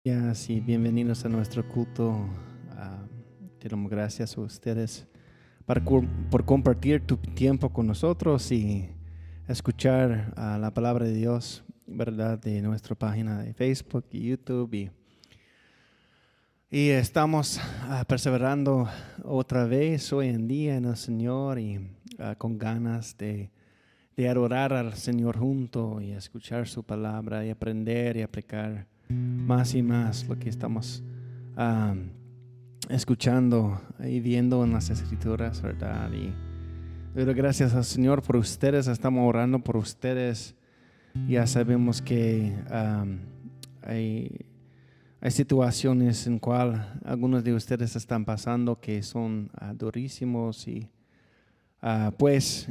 Días y bienvenidos a nuestro culto. Te damos gracias a ustedes por compartir tu tiempo con nosotros y escuchar la palabra de Dios, ¿verdad? De nuestra página de Facebook y YouTube. Y estamos perseverando otra vez hoy en día en el Señor y con ganas de adorar al Señor junto y escuchar su palabra y aprender y aplicar más y más lo que estamos escuchando y viendo en las Escrituras, ¿verdad? Y doy gracias al Señor por ustedes, estamos orando por ustedes. Ya sabemos que hay situaciones en cual algunos de ustedes están pasando que son durísimos y pues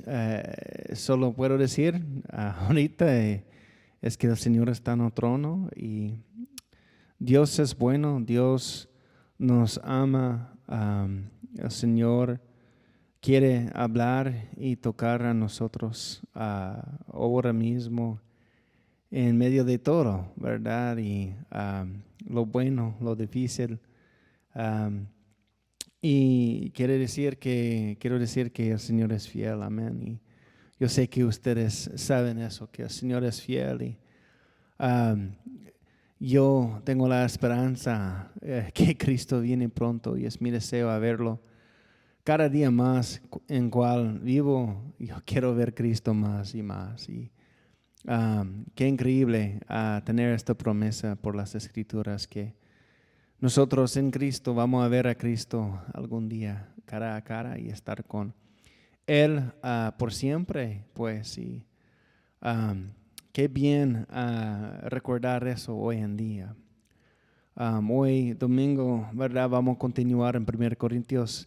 solo puedo decir ahorita es que el Señor está en el trono y Dios es bueno, Dios nos ama, el Señor quiere hablar y tocar a nosotros ahora mismo en medio de todo, ¿verdad? Y lo bueno, lo difícil. Y quiero decir que el Señor es fiel, amén. Y yo sé que ustedes saben eso, que el Señor es fiel y yo tengo la esperanza que Cristo viene pronto y es mi deseo a verlo cada día más en cual vivo. Yo quiero ver Cristo más y más. Y qué increíble tener esta promesa por las Escrituras que nosotros en Cristo vamos a ver a Cristo algún día cara a cara y estar con Él por siempre, pues. Y qué bien recordar eso hoy en día. Hoy domingo, ¿verdad? Vamos a continuar en 1 Corintios.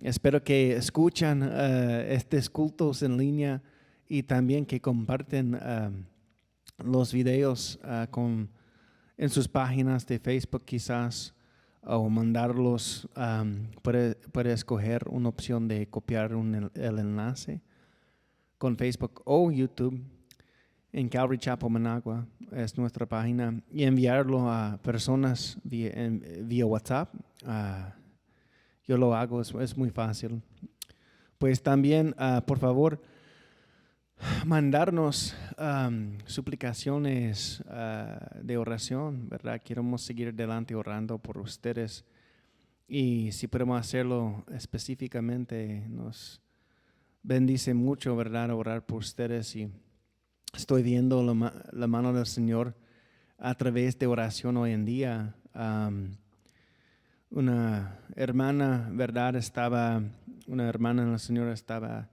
Espero que escuchan estos cultos en línea y también que comparten los videos en sus páginas de Facebook quizás o mandarlos. Puede escoger una opción de copiar el enlace con Facebook o YouTube. En Calvary Chapel, Managua, es nuestra página, y enviarlo a personas vía WhatsApp. Yo lo hago, es muy fácil. Pues también, por favor, mandarnos suplicaciones de oración, ¿verdad? Queremos seguir adelante orando por ustedes y si podemos hacerlo específicamente, nos bendice mucho, ¿verdad? Orar por ustedes y estoy viendo la mano del Señor a través de oración hoy en día. Una hermana, ¿verdad? Una hermana del Señor estaba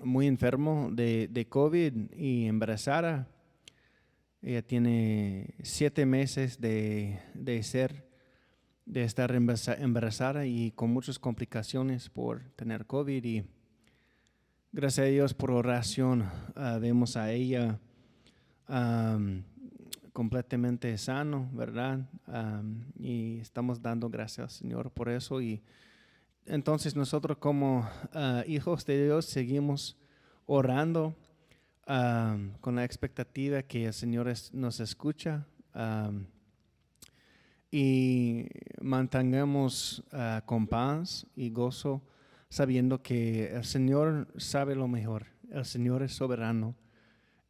muy enfermo de COVID y embarazada. Ella tiene 7 meses de estar embarazada y con muchas complicaciones por tener COVID. Y gracias a Dios por oración, vemos a ella completamente sano, ¿verdad? Y estamos dando gracias al Señor por eso. Y entonces nosotros como hijos de Dios seguimos orando con la expectativa que el Señor nos escucha y mantengamos con paz y gozo sabiendo que el Señor sabe lo mejor, el Señor es soberano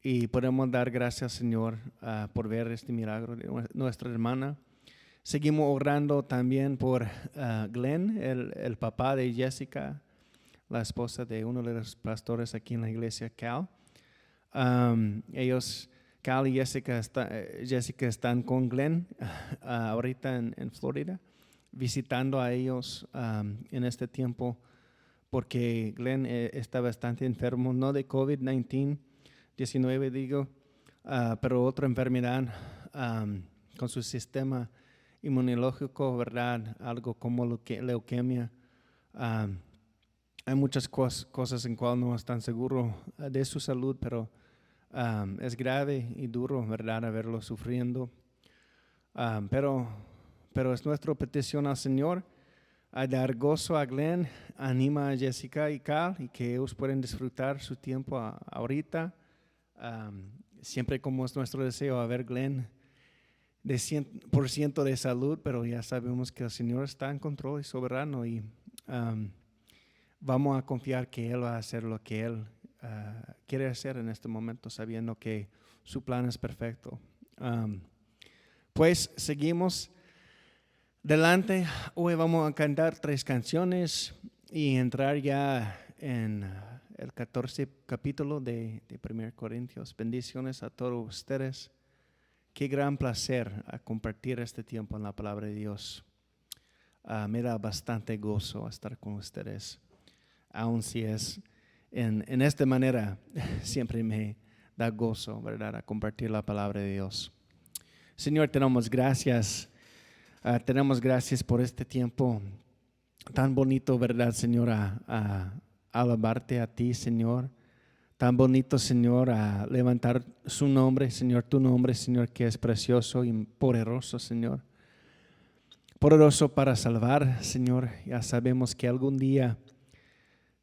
y podemos dar gracias, Señor, por ver este milagro de nuestra hermana. Seguimos orando también por Glenn, el papá de Jessica, la esposa de uno de los pastores aquí en la iglesia, Cal. Cal y Jessica están con Glenn ahorita en Florida, visitando a ellos en este tiempo, porque Glenn está bastante enfermo, no de COVID-19 digo, pero otra enfermedad con su sistema inmunológico, ¿verdad? Algo como leucemia. Hay muchas cosas en cuales no están seguros de su salud, pero es grave y duro, ¿verdad? A verlo sufriendo. Pero es nuestra petición al Señor a dar gozo a Glenn, anima a Jessica y Cal y que ellos pueden disfrutar su tiempo ahorita. Siempre como es nuestro deseo a ver Glenn de 100% de salud, pero ya sabemos que el Señor está en control y soberano y vamos a confiar que Él va a hacer lo que Él quiere hacer en este momento, sabiendo que su plan es perfecto. Pues seguimos adelante. Hoy vamos a cantar 3 canciones y entrar ya en el 14 capítulo de 1 Corintios. Bendiciones a todos ustedes. Qué gran placer compartir este tiempo en la palabra de Dios. Me da bastante gozo estar con ustedes, aun si es en esta manera. Siempre me da gozo, ¿verdad?, a compartir la palabra de Dios. Señor, tenemos gracias por este tiempo tan bonito, ¿verdad, Señor? A alabarte a ti, Señor. Tan bonito, Señor, a levantar su nombre, Señor, tu nombre, Señor, que es precioso y poderoso, Señor. Poderoso para salvar, Señor. Ya sabemos que algún día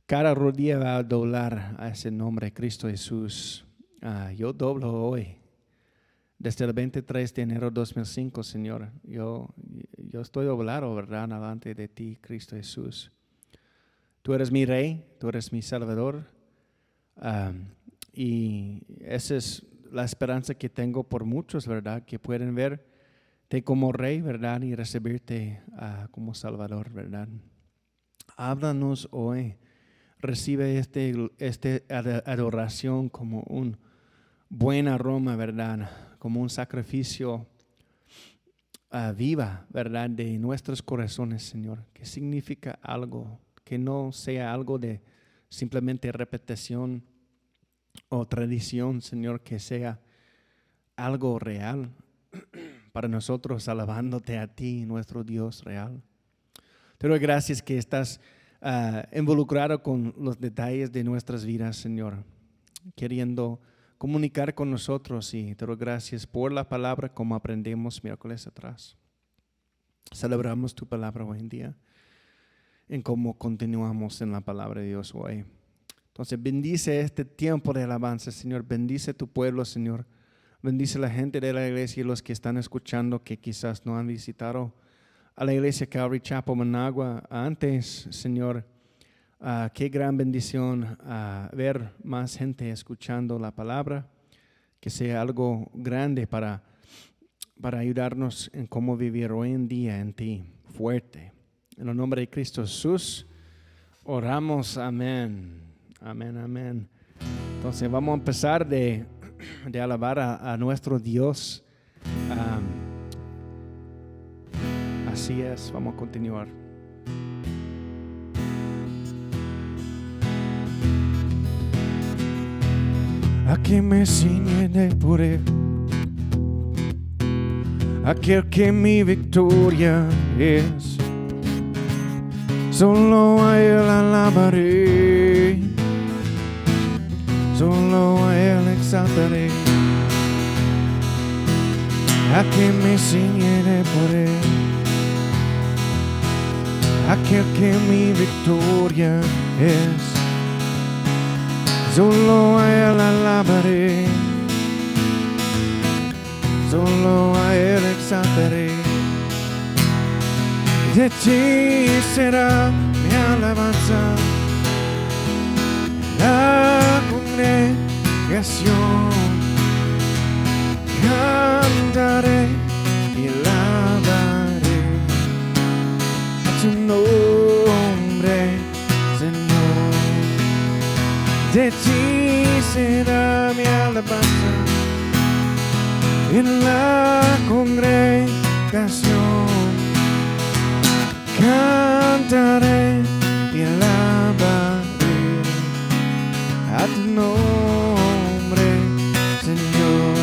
cada rodilla va a doblar a ese nombre, Cristo Jesús. Yo doblo hoy. Desde el 23 de enero de 2005, Señor, yo estoy doblado, ¿verdad?, delante de ti, Cristo Jesús. Tú eres mi Rey, tú eres mi Salvador. Y esa es la esperanza que tengo por muchos, ¿verdad?, que pueden verte como Rey, ¿verdad?, y recibirte como Salvador, ¿verdad? Háblanos hoy. Recibe este adoración como un buen aroma, ¿verdad?, como un sacrificio viva, ¿verdad?, de nuestros corazones, Señor, que significa algo, que no sea algo de simplemente repetición o tradición, Señor, que sea algo real para nosotros, alabándote a ti, nuestro Dios real. Te doy gracias que estás involucrado con los detalles de nuestras vidas, Señor, queriendo comunicar con nosotros, y te doy gracias por la palabra como aprendimos miércoles atrás. Celebramos tu palabra hoy en día, en cómo continuamos en la palabra de Dios hoy. Entonces bendice este tiempo de alabanza, Señor. Bendice tu pueblo, Señor. Bendice la gente de la iglesia y los que están escuchando que quizás no han visitado a la iglesia Calvary Chapel Managua antes, Señor. Qué gran bendición ver más gente escuchando la palabra, que sea algo grande para ayudarnos en cómo vivir hoy en día en ti, fuerte. En el nombre de Cristo Jesús oramos, amén, amén, amén. Entonces vamos a empezar de alabar a nuestro Dios. Así es, vamos a continuar. A quien me ciñe de poder, aquel que mi victoria es, solo a Él alabaré, solo a Él exaltaré. A quien me ciñe de poder, aquel que mi victoria es, solo a Él alabaré, solo a Él exaltaré. De ti será mi alabanza, la congregación. Cantaré y alabaré a tu nombre, Señor. De ti será mi alabanza en la congregación. Cantaré y alabaré a tu nombre, Señor.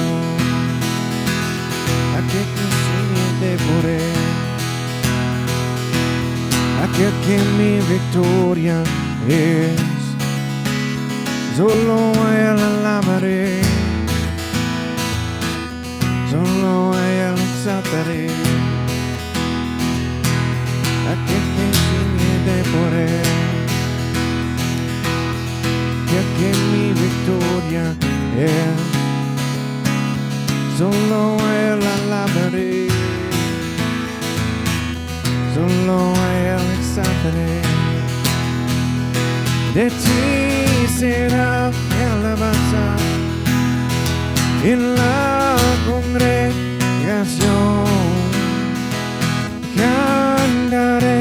Aquel que ciñe de poder, aquel que mi victoria es, solo a Él alabaré, solo a Él exaltaré. Aquel que ciñe de poder, aquel que mi victoria es, solo a Él alabaré, alabaré, solo a Él exaltaré. De ti será mi alabanza en la congregación. Cantaré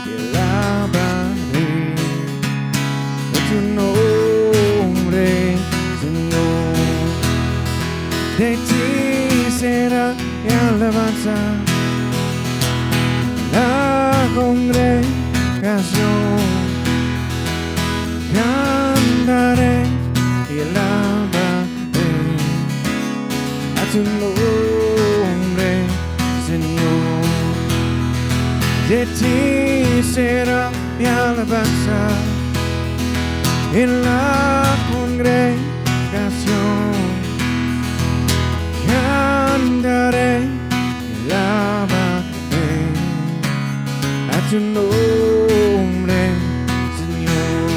y alabaré de tu nombre, Señor. De ti será mi alabanza la congregación. Cantaré y alabaré a tu nombre, Señor. De ti será mi alabanza en la congregación. Cantaré y alabaré a tu nombre, Señor,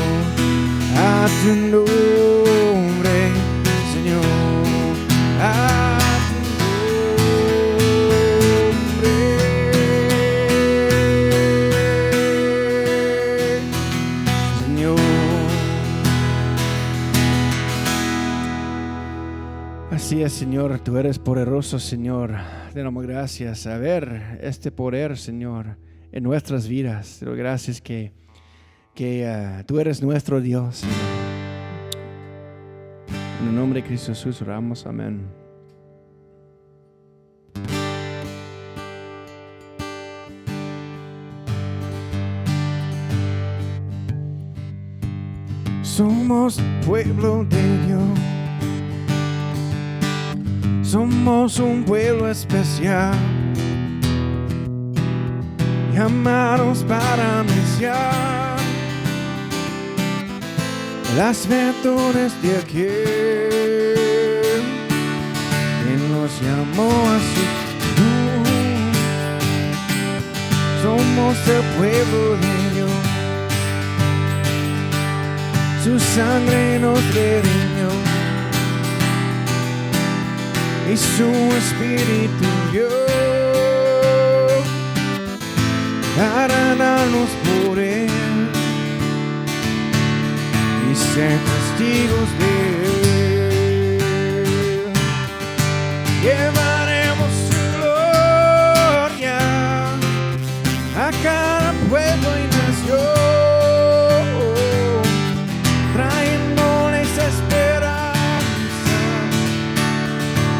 a tu nombre, Señor, a tu nombre, Señor. Así es, Señor, tú eres poderoso, Señor. Te damos gracias a ver este poder, Señor, en nuestras vidas. Te doy gracias que tú eres nuestro Dios, Señor. En el nombre de Cristo Jesús oramos, amén. Somos pueblo de Dios, somos un pueblo especial, llamados para anunciar las virtudes de aquel que nos llamó a su luz. Somos el pueblo de Dios, su sangre nos redimió y su espíritu dio para darnos poder y ser testigos de Él. Llevaremos su gloria a cada pueblo y nación, trayéndoles esperanza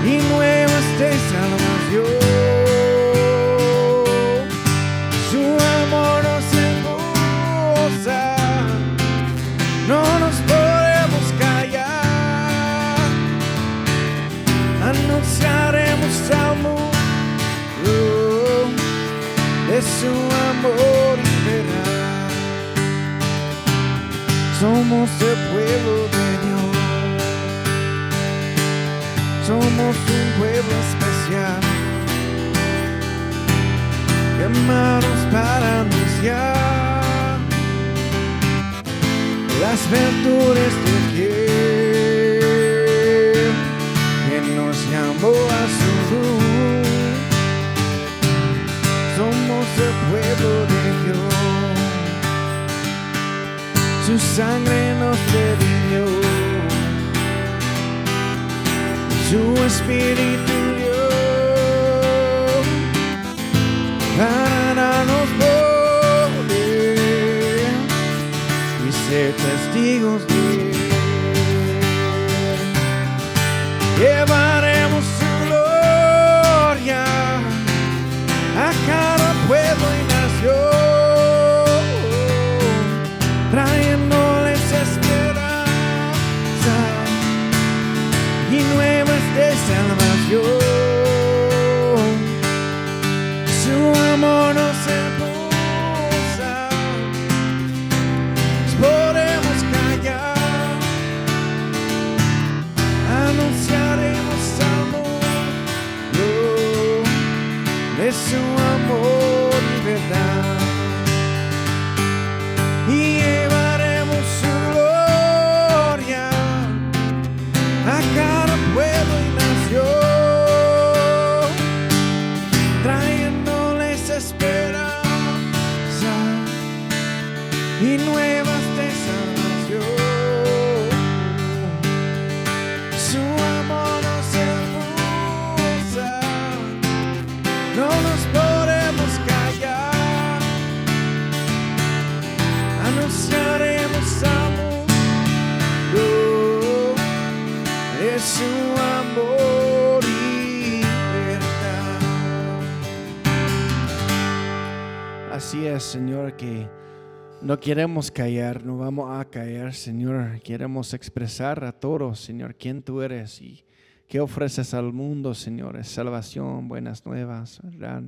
y nuevas de salvación. Su amor nos impulsa, no nos podemos callar, anunciaremos al mundo de su amor y verdad. Somos el pueblo de Dios, somos un pueblo especial, llamados para anunciar las virtudes de aquel que nos llamó a su luz. Somos el pueblo de Dios, su sangre nos redimió, su espíritu dio para darnos poder y ser testigos de Él. Llevaremos su gloria a cada pueblo y nación, trayéndoles esperanza y nuevas de salvación. Su amor nos impulsa, podemos callar, anunciaremos al mundo de su amor y verdad, y llevaremos su gloria a cada pueblo y nación, vez, Señor, que no queremos caer, no vamos a caer, Señor. Queremos expresar a todos, Señor, quién tú eres y qué ofreces al mundo, Señor. Es salvación, buenas nuevas, ¿verdad?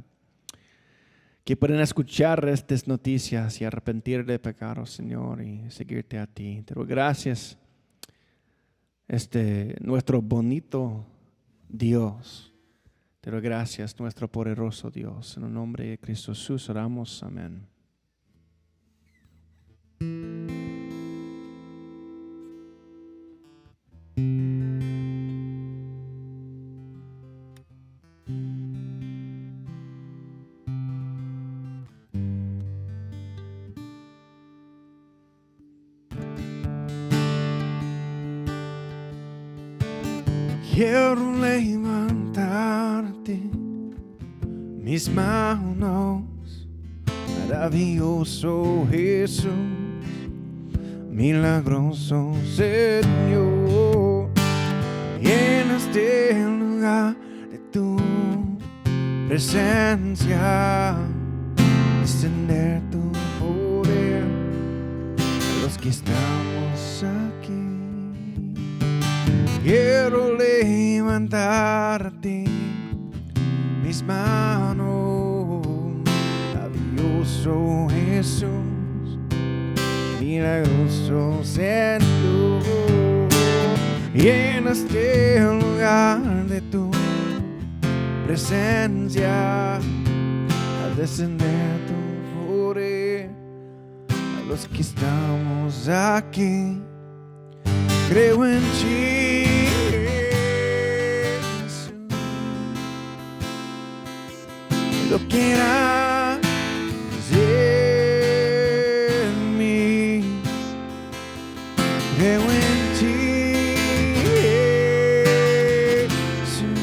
Que pueden escuchar estas noticias y arrepentir de pecados, Señor, y seguirte a ti. Te doy gracias, nuestro bonito Dios. Te doy gracias, nuestro poderoso Dios. En el nombre de Cristo Jesús oramos. Amén. Quiero levantarte mis manos, maravilloso Jesús, milagroso Señor. En este lugar de tu presencia, extender tu poder a los que estamos aquí. Quiero levantarte mis manos, maravilloso Jesús, milagroso Señor. Y en este lugar de tu presencia, al descender tu poder a los que estamos aquí. Creo en ti, Jesús, lo que harás en mí. Creo en ti, Jesús,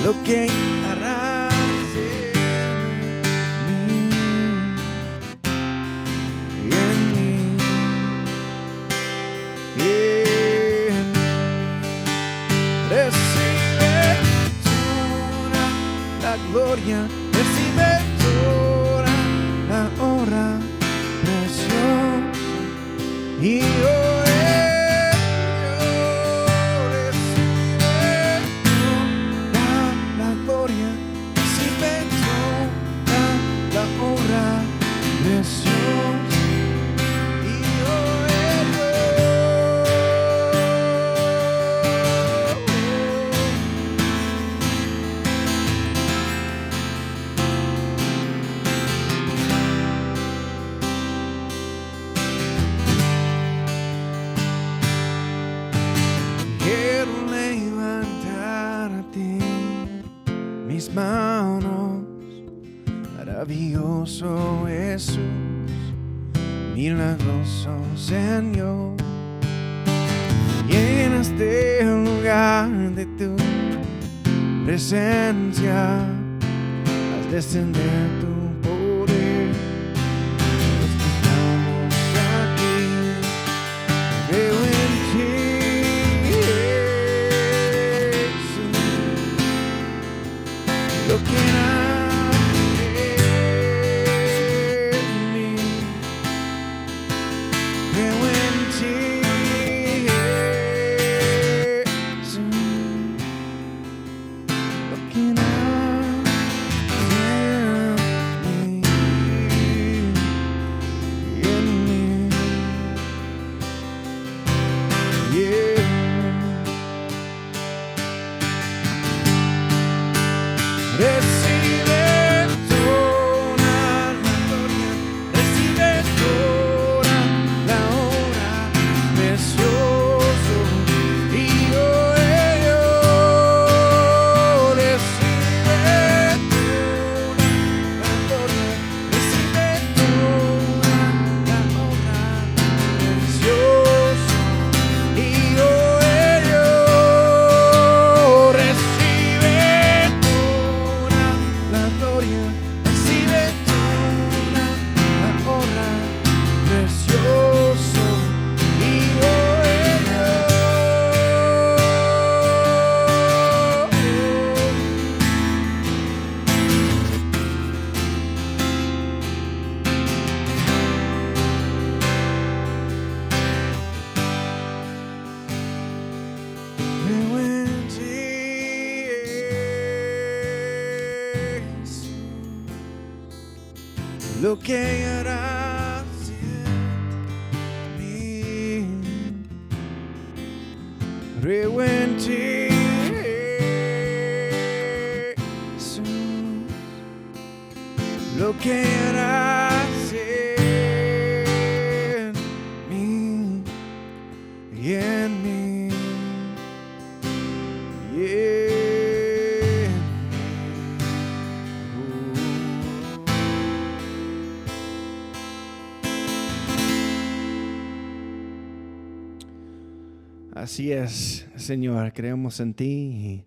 lo que harás en mí y en mí. Recibe toda la gloria, recibe toda la honra preciosa y recibe toda la gloria, recibe toda la honra preciosa. Mis manos, maravilloso Jesús, milagroso Señor. Y en este lugar de tu presencia, haz descender tu poder. Los que estamos aquí, creo en ti. Lo que harás en mí, creo en ti, Jesús. Lo que harás en lo que harás en mí. Creo en ti, Jesús, lo que harás en mí y en mí y en mí. Así es, Señor, creemos en ti y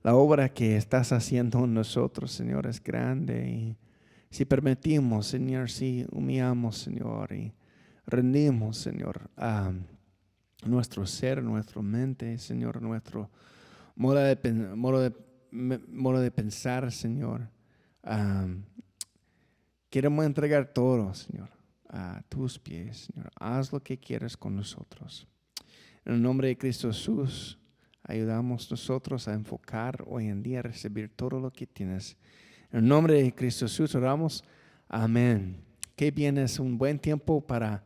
la obra que estás haciendo en nosotros, Señor, es grande. Y si permitimos, Señor, si humillamos, Señor, y rendimos, Señor, a nuestro ser, nuestra mente, Señor, nuestro modo de pensar, Señor. Queremos entregar todo, Señor, a tus pies, Señor. Haz lo que quieras con nosotros. En el nombre de Cristo Jesús, ayudamos nosotros a enfocar hoy en día, a recibir todo lo que tienes. En el nombre de Cristo Jesús oramos. Amén. Qué bien, es un buen tiempo para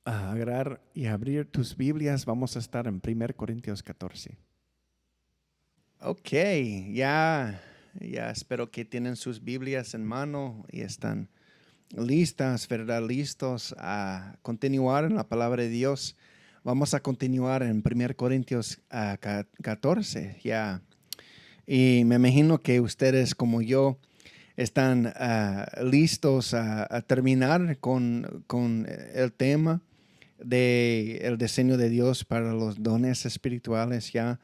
agarrar y abrir tus Biblias. Vamos a estar en 1 Corintios 14. Ok, ya espero que tienen sus Biblias en mano y están listas, ¿verdad? Listos a continuar en la palabra de Dios. Vamos a continuar en 1 Corintios 14, ya. Y me imagino que ustedes, como yo, están listos a terminar con el tema del diseño de Dios para los dones espirituales. Ya,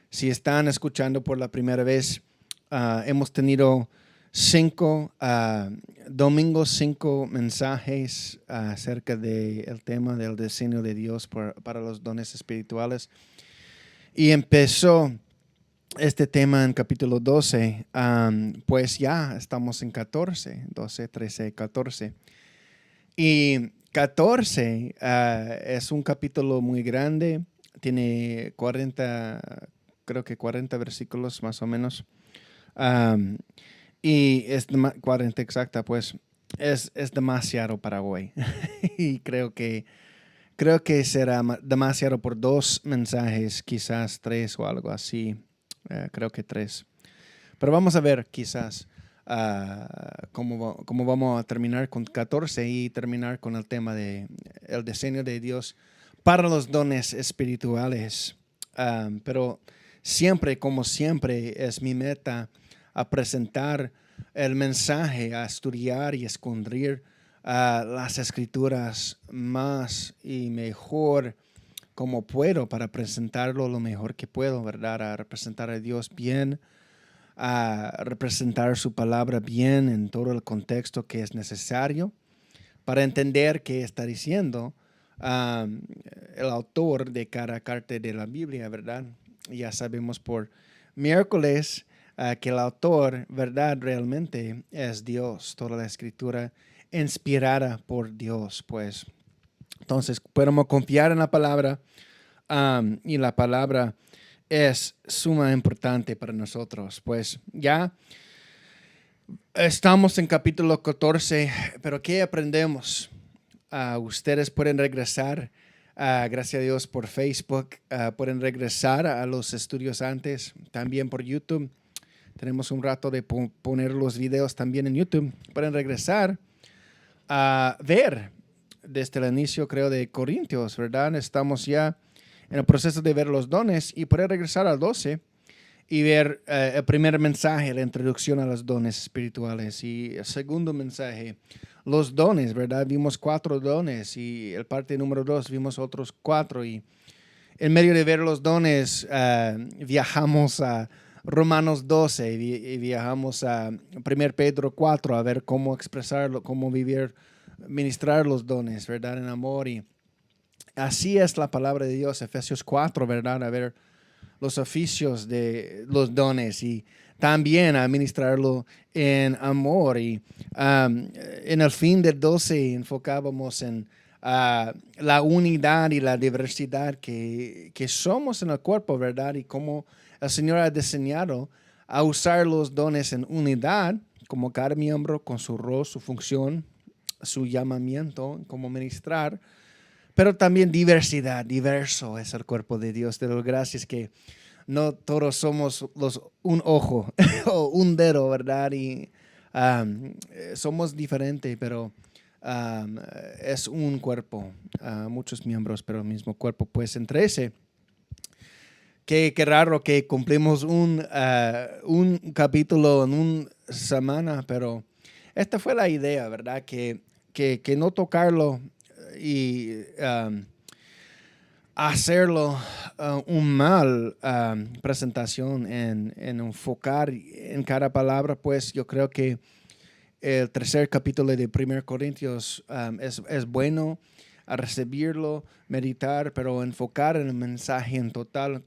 si están escuchando por la primera vez, hemos tenido 5 domingos, 5 mensajes acerca del tema del diseño de Dios para los dones espirituales. Y empezó este tema en capítulo 12, pues ya estamos en 14, 12, 13, 14. Y 14 es un capítulo muy grande, tiene 40, creo que 40 versículos más o menos. Y es 40 exacta, pues es demasiado para hoy. Y creo que será demasiado por 2 mensajes, quizás 3 o algo así. Creo que 3. Pero vamos a ver quizás cómo vamos a terminar con 14 y terminar con el tema de el diseño de Dios para los dones espirituales. Pero siempre, como siempre, es mi meta a presentar el mensaje, a estudiar y escondrir las escrituras más y mejor como puedo para presentarlo lo mejor que puedo, ¿verdad? A representar a Dios bien, a representar su palabra bien en todo el contexto que es necesario para entender qué está diciendo el autor de cada carta de la Biblia, ¿verdad? Ya sabemos por miércoles que el autor, ¿verdad? Realmente es Dios, toda la escritura inspirada por Dios, pues. Entonces, podemos confiar en la palabra y la palabra es sumamente importante para nosotros. Pues ya estamos en capítulo 14, pero ¿qué aprendemos? Ustedes pueden regresar, gracias a Dios, por Facebook, pueden regresar a los estudios antes, también por YouTube. Tenemos un rato de poner los videos también en YouTube. Pueden regresar a ver desde el inicio, creo, de Corintios, ¿verdad? Estamos ya en el proceso de ver los dones y pueden regresar al 12 y ver el primer mensaje, la introducción a los dones espirituales, y el segundo mensaje, los dones, ¿verdad? Vimos 4 dones y el parte número 2 vimos otros 4, y en medio de ver los dones viajamos a Romanos 12 y viajamos a 1 Pedro 4 a ver cómo expresarlo, cómo vivir, ministrar los dones, ¿verdad? En amor. Y así es la palabra de Dios, Efesios 4, ¿verdad? A ver los oficios de los dones y también a ministrarlo en amor. Y en el fin del 12 enfocábamos en la unidad y la diversidad que somos en el cuerpo, ¿verdad? Y cómo el Señor ha diseñado a usar los dones en unidad como cada miembro con su rol, su función, su llamamiento, como ministrar, pero también diversidad, diverso es el cuerpo de Dios. De las gracias que no todos somos un ojo o un dedo, ¿verdad? Y somos diferentes, pero es un cuerpo, muchos miembros, pero el mismo cuerpo. Pues entre ese, qué raro que cumplimos un capítulo en una semana, pero esta fue la idea, ¿verdad? Que no tocarlo y hacerlo un mal presentación en enfocar en cada palabra, pues yo creo que el tercer capítulo de 1 Corintios es bueno a recibirlo, meditar, pero enfocar en el mensaje en total.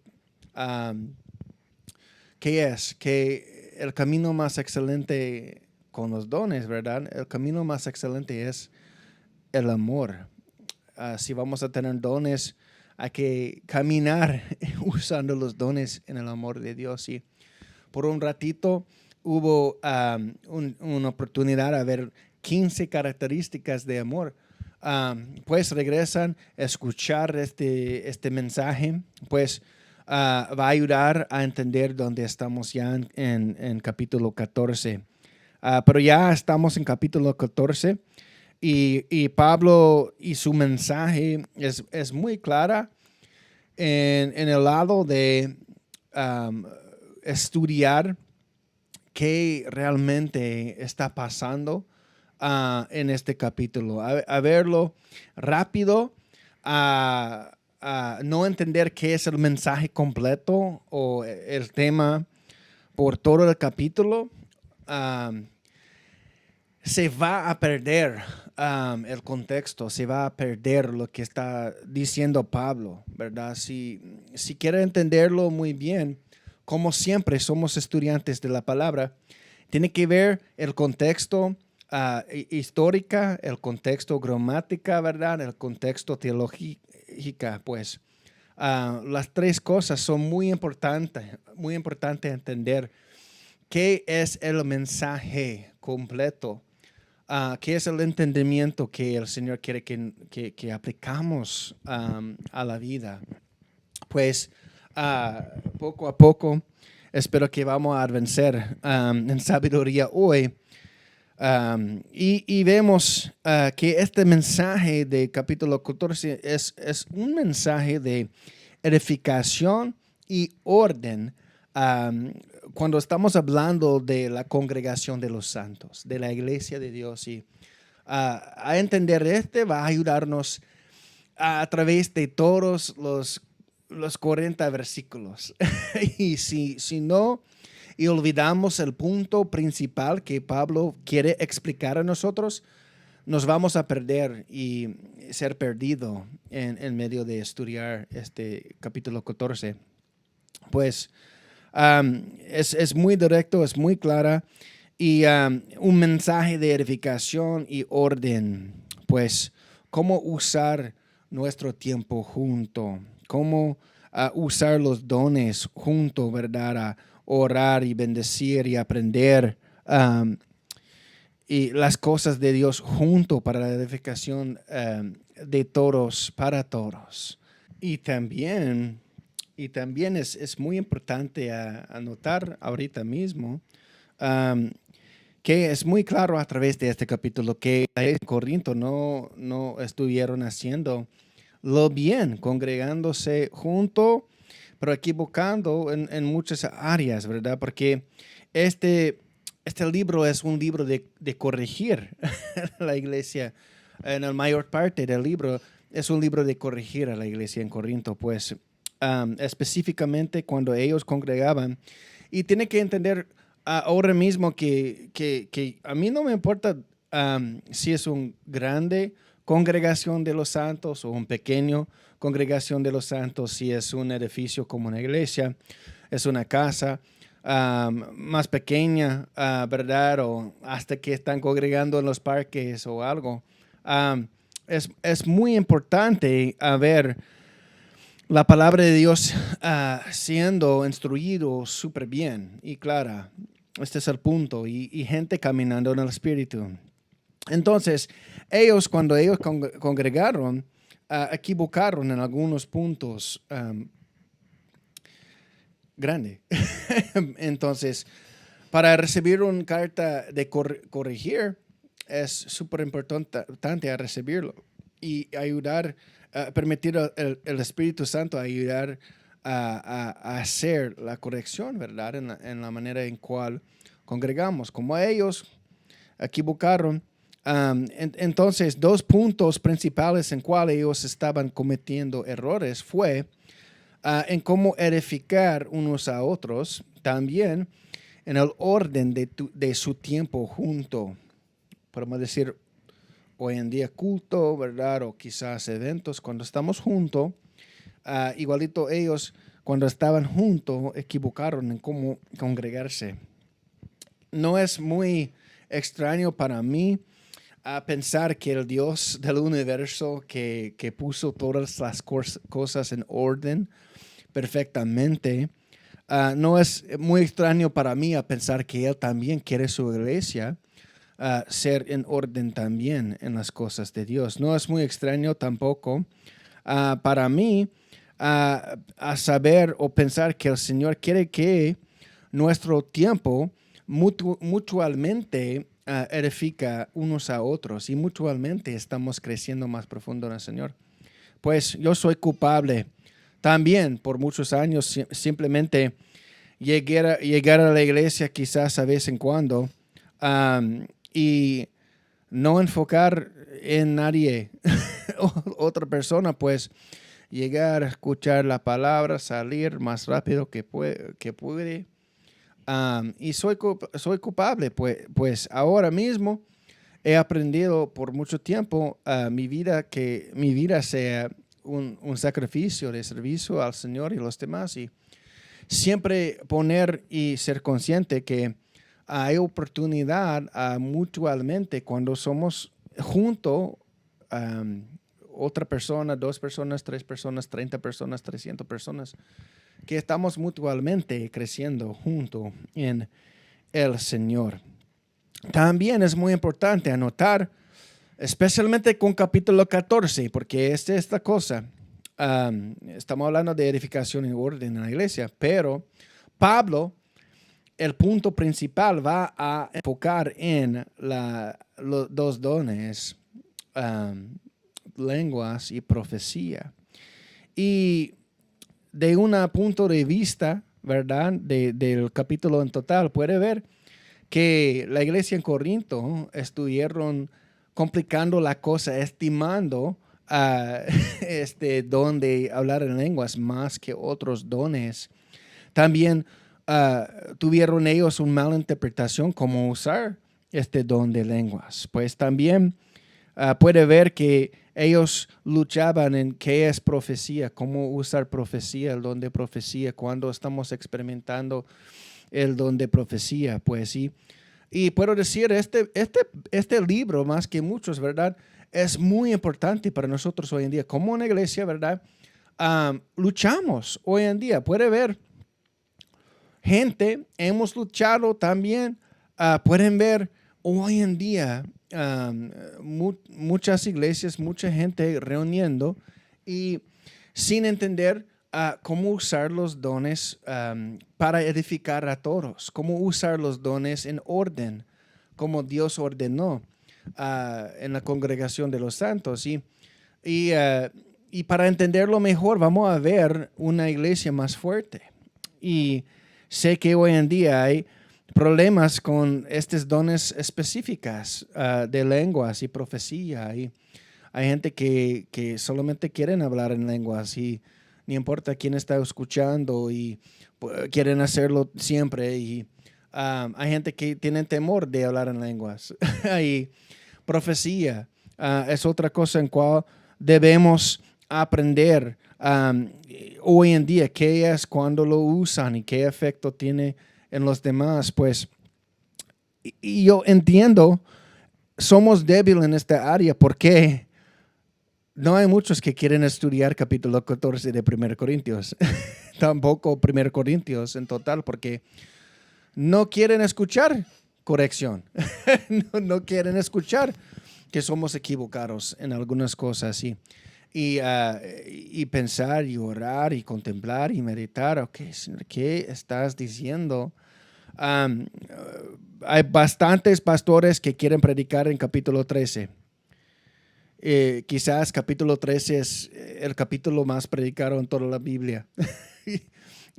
¿Qué es? Que el camino más excelente con los dones, ¿verdad? El camino más excelente es el amor. Si vamos a tener dones, hay que caminar usando los dones en el amor de Dios. Y por un ratito hubo una oportunidad a ver 15 características de amor. Pues regresan a escuchar este mensaje, pues va a ayudar a entender dónde estamos ya en capítulo 14. Pero ya estamos en capítulo 14 y Pablo y su mensaje es muy clara en el lado de estudiar qué realmente está pasando en este capítulo. A verlo rápido, a no entender qué es el mensaje completo o el tema por todo el capítulo, se va a perder el contexto, se va a perder lo que está diciendo Pablo, ¿verdad? Si quiere entenderlo muy bien, como siempre somos estudiantes de la palabra, tiene que ver el contexto histórica, el contexto gramática, ¿verdad? El contexto teológica, pues. Las tres cosas son muy importante entender qué es el mensaje completo, qué es el entendimiento que el Señor quiere que aplicamos a la vida. Pues poco a poco espero que vamos a vencer en sabiduría hoy. Y vemos que este mensaje de capítulo 14 es un mensaje de edificación y orden cuando estamos hablando de la congregación de los santos, de la iglesia de Dios. Y a entender va a ayudarnos a través de todos los 40 versículos. Y si no, y olvidamos el punto principal que Pablo quiere explicar a nosotros, nos vamos a perder y ser perdido en medio de estudiar este capítulo 14. Pues es muy directo, es muy clara y un mensaje de edificación y orden. Pues cómo usar nuestro tiempo junto, cómo usar los dones junto, ¿verdad? A orar y bendecir y aprender y las cosas de Dios junto para la edificación de todos, para todos. Y también es muy importante anotar ahorita mismo que es muy claro a través de este capítulo que en Corinto no estuvieron haciendo lo bien, congregándose junto, pero equivocando en muchas áreas, ¿verdad? Porque este libro es un libro de corregir la iglesia. En la mayor parte del libro es un libro de corregir a la iglesia en Corinto, pues específicamente cuando ellos congregaban. Y tiene que entender ahora mismo que a mí no me importa si es un grande congregación de los santos o un pequeño congregación de los santos, si es un edificio como una iglesia, es una casa más pequeña, ¿verdad? O hasta que están congregando en los parques o algo. Es muy importante ver la palabra de Dios siendo instruido súper bien y clara. Este es el punto. Y gente caminando en el Espíritu. Entonces, cuando ellos congregaron, equivocaron en algunos puntos grandes. Entonces, para recibir una carta de corregir, es súper importante a recibirlo y ayudar, permitir el Espíritu Santo ayudar a hacer la corrección, ¿verdad? En la manera en cual congregamos. Como ellos equivocaron, entonces 2 puntos principales en cuales ellos estaban cometiendo errores fue en cómo edificar unos a otros, también en el orden de su tiempo junto. Podemos decir hoy en día culto, ¿verdad? O quizás eventos. Cuando estamos juntos, igualito ellos, cuando estaban juntos, equivocaron en cómo congregarse. No es muy extraño para mí pensar que el Dios del universo que puso todas las cosas en orden perfectamente, no es muy extraño para mí a pensar que Él también quiere su iglesia ser en orden también en las cosas de Dios. No es muy extraño tampoco para mí a saber o pensar que el Señor quiere que nuestro tiempo mutuamente edifica unos a otros y mutuamente estamos creciendo más profundo en el Señor. Pues yo soy culpable también por muchos años simplemente llegar a la iglesia quizás a vez en cuando y no enfocar en nadie, otra persona, pues llegar a escuchar la palabra, salir más rápido que puede. Y soy culpable, pues ahora mismo he aprendido por mucho tiempo que mi vida sea un sacrificio de servicio al Señor y los demás. Y siempre poner y ser consciente que hay oportunidad mutuamente cuando somos juntos, otra persona, 2 personas, 3 personas, 30 personas, 300 personas, que estamos mutuamente creciendo junto en el Señor. También es muy importante anotar, especialmente con capítulo 14, porque es esta cosa. Estamos hablando de edificación y orden en la iglesia, pero Pablo, el punto principal va a enfocar en los 2 dones, lenguas y profecía. Y de un punto de vista, ¿verdad? Del capítulo en total, puede ver que la iglesia en Corinto estuvieron complicando la cosa, estimando este don de hablar en lenguas más que otros dones. También tuvieron ellos una mala interpretación cómo usar este don de lenguas. Pues también puede ver que ellos luchaban en qué es profecía, cómo usar profecía, el don de profecía, cuando estamos experimentando el don de profecía, pues sí. Y puedo decir, este libro, más que muchos, ¿verdad? Es muy importante para nosotros hoy en día. Como una iglesia, ¿verdad? Luchamos hoy en día. Puede ver gente, hemos luchado también. Pueden ver hoy en día muchas iglesias, mucha gente reuniendo y sin entender cómo usar los dones para edificar a todos, cómo usar los dones en orden, como Dios ordenó en la congregación de los santos. Y para entenderlo mejor, vamos a ver una iglesia más fuerte. Y sé que hoy en día hay problemas con estos dones específicas de lenguas y profecía. Y hay gente que solamente quieren hablar en lenguas y no importa quién está escuchando y quieren hacerlo siempre. Y hay gente que tiene temor de hablar en lenguas. Y profecía es otra cosa en cual debemos aprender hoy en día qué es cuando lo usan y qué efecto tiene en los demás. Pues y yo entiendo, somos débiles en esta área porque no hay muchos que quieren estudiar capítulo 14 de 1 Corintios. Tampoco 1 Corintios en total, porque no quieren escuchar corrección. No quieren escuchar que somos equivocados en algunas cosas. Y pensar y orar y contemplar y meditar. Okay, Señor, ¿qué estás diciendo? Hay bastantes pastores que quieren predicar en capítulo 13. Quizás capítulo 13 es el capítulo más predicado en toda la Biblia.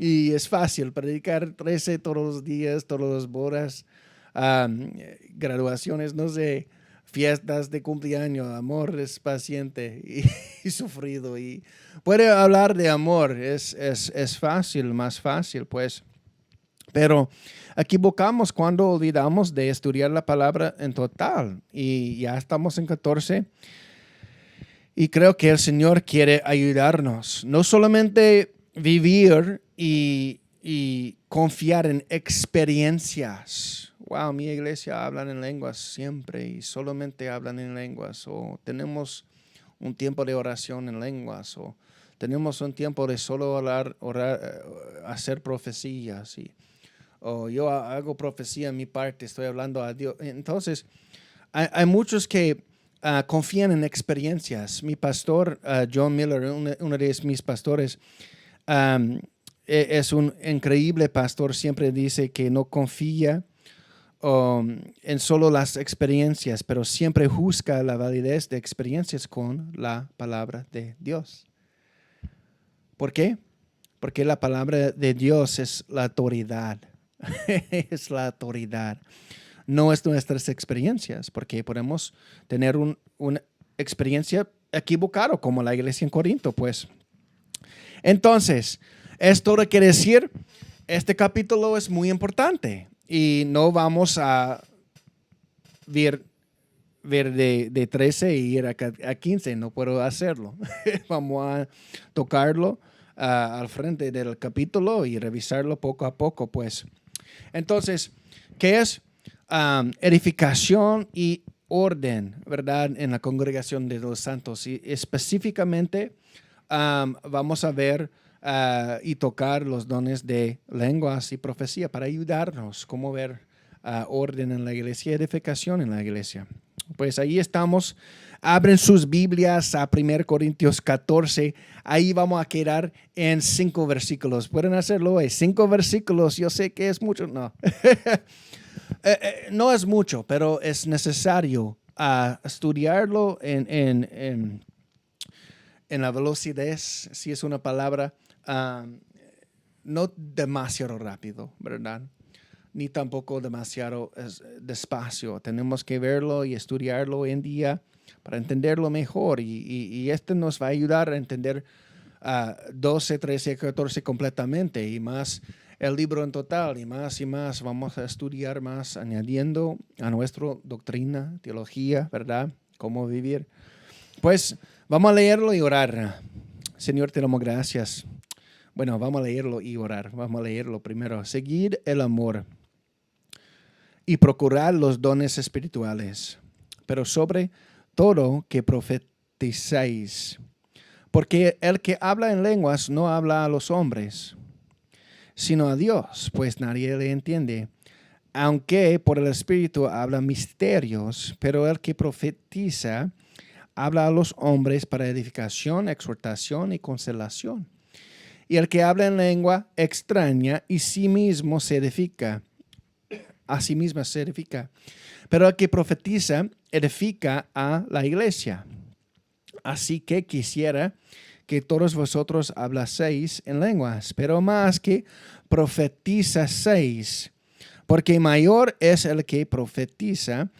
Y es fácil predicar 13 todos los días, todas las bodas, graduaciones, no sé, fiestas de cumpleaños. Amor es paciente y sufrido. Y puede hablar de amor, es fácil, más fácil, pues. Pero equivocamos cuando olvidamos de estudiar la palabra en total. Y ya estamos en 14. Y creo que el Señor quiere ayudarnos. No solamente vivir y confiar en experiencias. Wow, mi iglesia hablan en lenguas siempre y solamente hablan en lenguas. O tenemos un tiempo de oración en lenguas. O tenemos un tiempo de solo orar, hacer profecías. O yo hago profecía en mi parte, estoy hablando a Dios. Entonces, hay muchos que confían en experiencias. Mi pastor, John Miller, uno de mis pastores, es un increíble pastor. Siempre dice que no confía en solo las experiencias, pero siempre juzga la validez de experiencias con la palabra de Dios. ¿Por qué? Porque la palabra de Dios es la autoridad. Es la autoridad. No es nuestras experiencias, porque podemos tener una experiencia equivocada, como la iglesia en Corinto, pues. Entonces, esto quiere decir, este capítulo es muy importante y no vamos a ver de 13 y ir a 15, no puedo hacerlo. Vamos a tocarlo al frente del capítulo y revisarlo poco a poco, pues. Entonces, ¿qué es? Edificación y orden, ¿verdad? En la congregación de los santos. Y específicamente vamos a ver y tocar los dones de lenguas y profecía para ayudarnos cómo ver orden en la iglesia, edificación en la iglesia. Pues ahí estamos. Abren sus Biblias a 1 Corintios 14. Ahí vamos a quedar en 5 versículos. Pueden hacerlo hoy. 5 versículos. Yo sé que es mucho. No. No es mucho, pero es necesario estudiarlo en la velocidad, si es una palabra, no demasiado rápido, ¿verdad? Ni tampoco demasiado despacio. Tenemos que verlo y estudiarlo hoy en día para entenderlo mejor. Y este nos va a ayudar a entender 12, 13, 14 completamente y más el libro en total y más vamos a estudiar más añadiendo a nuestra doctrina, teología, ¿verdad? Cómo vivir. Pues vamos a leerlo y orar. Señor, te damos gracias. Bueno, vamos a leerlo y orar. Vamos a leerlo primero. Seguid el amor y procurar los dones espirituales, pero sobre todo que profeticéis. Porque el que habla en lenguas no habla a los hombres, sino a Dios, pues nadie le entiende. Aunque por el Espíritu habla misterios, pero el que profetiza habla a los hombres para edificación, exhortación y consolación. Y el que habla en lengua extraña y sí mismo se edifica. A sí mismo se edifica. Pero el que profetiza edifica a la iglesia. Así que quisiera que todos vosotros hablaseis en lenguas, pero más que profetizaseis, porque mayor es el que profetiza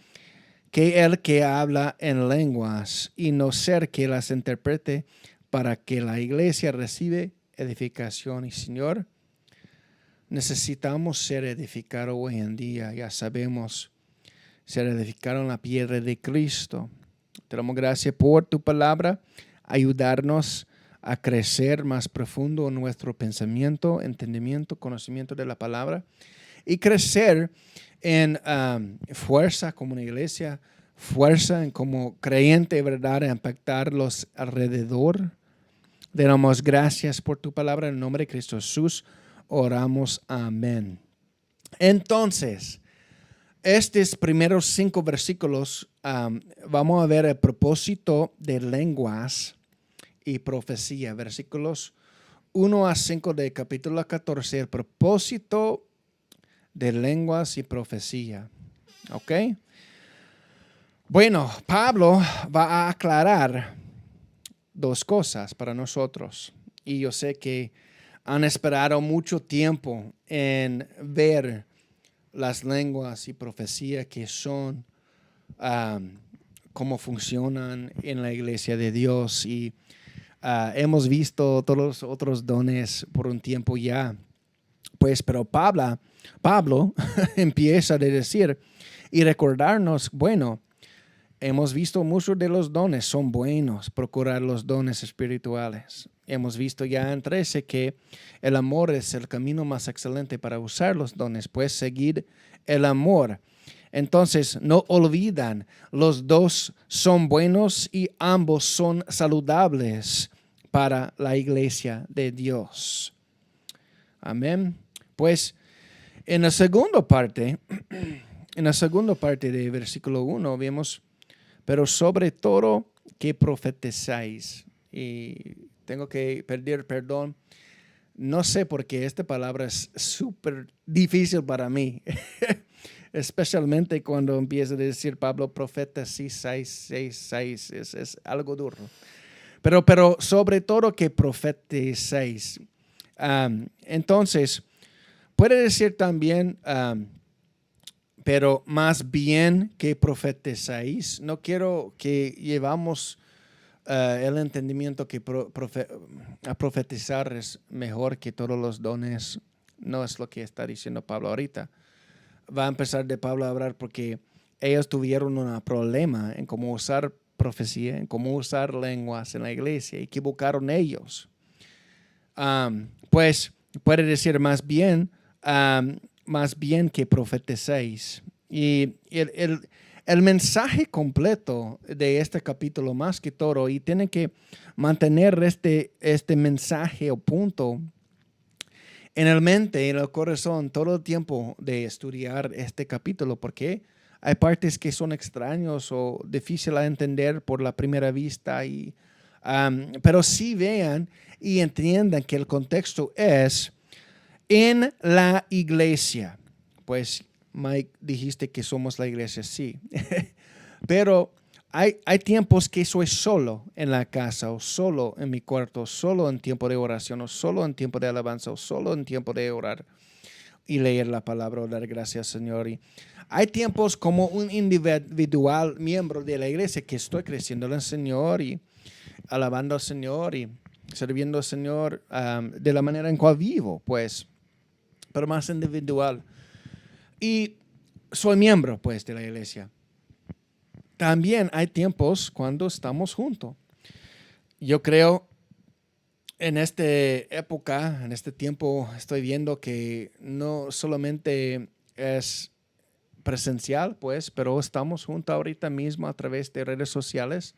que el que habla en lenguas, y no ser que las interprete, para que la iglesia reciba edificación. Y Señor, necesitamos ser edificados hoy en día. Ya sabemos, ser edificados en la piedra de Cristo. Te damos gracias por tu palabra, ayudarnos a crecer más profundo en nuestro pensamiento, entendimiento, conocimiento de la palabra y crecer en fuerza como una iglesia, fuerza en como creyente, ¿verdad? A impactar los alrededor. Te damos gracias por tu palabra. En el nombre de Cristo Jesús oramos. Amén. Entonces, estos primeros 5 versículos vamos a ver el propósito de lenguas y profecía. Versículos 1 a 5 del capítulo 14, el propósito de lenguas y profecía. ¿Ok? Bueno, Pablo va a aclarar 2 cosas para nosotros. Y yo sé que han esperado mucho tiempo en ver las lenguas y profecía que son, cómo funcionan en la iglesia de Dios. Y hemos visto todos los otros dones por un tiempo ya. Pues, pero Pablo empieza a decir y recordarnos, bueno, hemos visto muchos de los dones, son buenos, procurar los dones espirituales. Hemos visto ya en 13 que el amor es el camino más excelente para usar los dones, pues seguir el amor. Entonces, no olvidan, los 2 son buenos y ambos son saludables para la iglesia de Dios. Amén. Pues en la segunda parte de versículo 1 vemos, pero sobre todo que profetizáis. Y tengo que pedir perdón. No sé por qué esta palabra es súper difícil para mí. Especialmente cuando empieza a decir Pablo, profeta, es algo duro. Pero sobre todo que profetizáis. Entonces, puede decir también, pero más bien que profetizáis. No quiero que llevamos el entendimiento que a profetizar es mejor que todos los dones. No es lo que está diciendo Pablo ahorita. Va a empezar de Pablo a hablar porque ellos tuvieron un problema en cómo usar profecía, en cómo usar lenguas en la iglesia. Equivocaron ellos. Pues puede decir más bien que profetizáis. Y el mensaje completo de este capítulo, más que todo, y tienen que mantener este mensaje o punto en el mente y en el corazón todo el tiempo de estudiar este capítulo, porque hay partes que son extraños o difíciles a entender por la primera vista, pero sí vean y entiendan que el contexto es en la iglesia. Pues Mike, dijiste que somos la iglesia, sí. Pero hay tiempos que soy solo en la casa, o solo en mi cuarto, solo en tiempo de oración, o solo en tiempo de alabanza, o solo en tiempo de orar y leer la palabra o dar gracias al Señor. Y hay tiempos como un individual miembro de la iglesia que estoy creciendo en el Señor y alabando al Señor y sirviendo al Señor de la manera en cual vivo, pues, pero más individual. Y soy miembro, pues, de la iglesia. También hay tiempos cuando estamos juntos. Yo creo en esta época, en este tiempo, estoy viendo que no solamente es presencial, pues, pero estamos juntos ahorita mismo a través de redes sociales.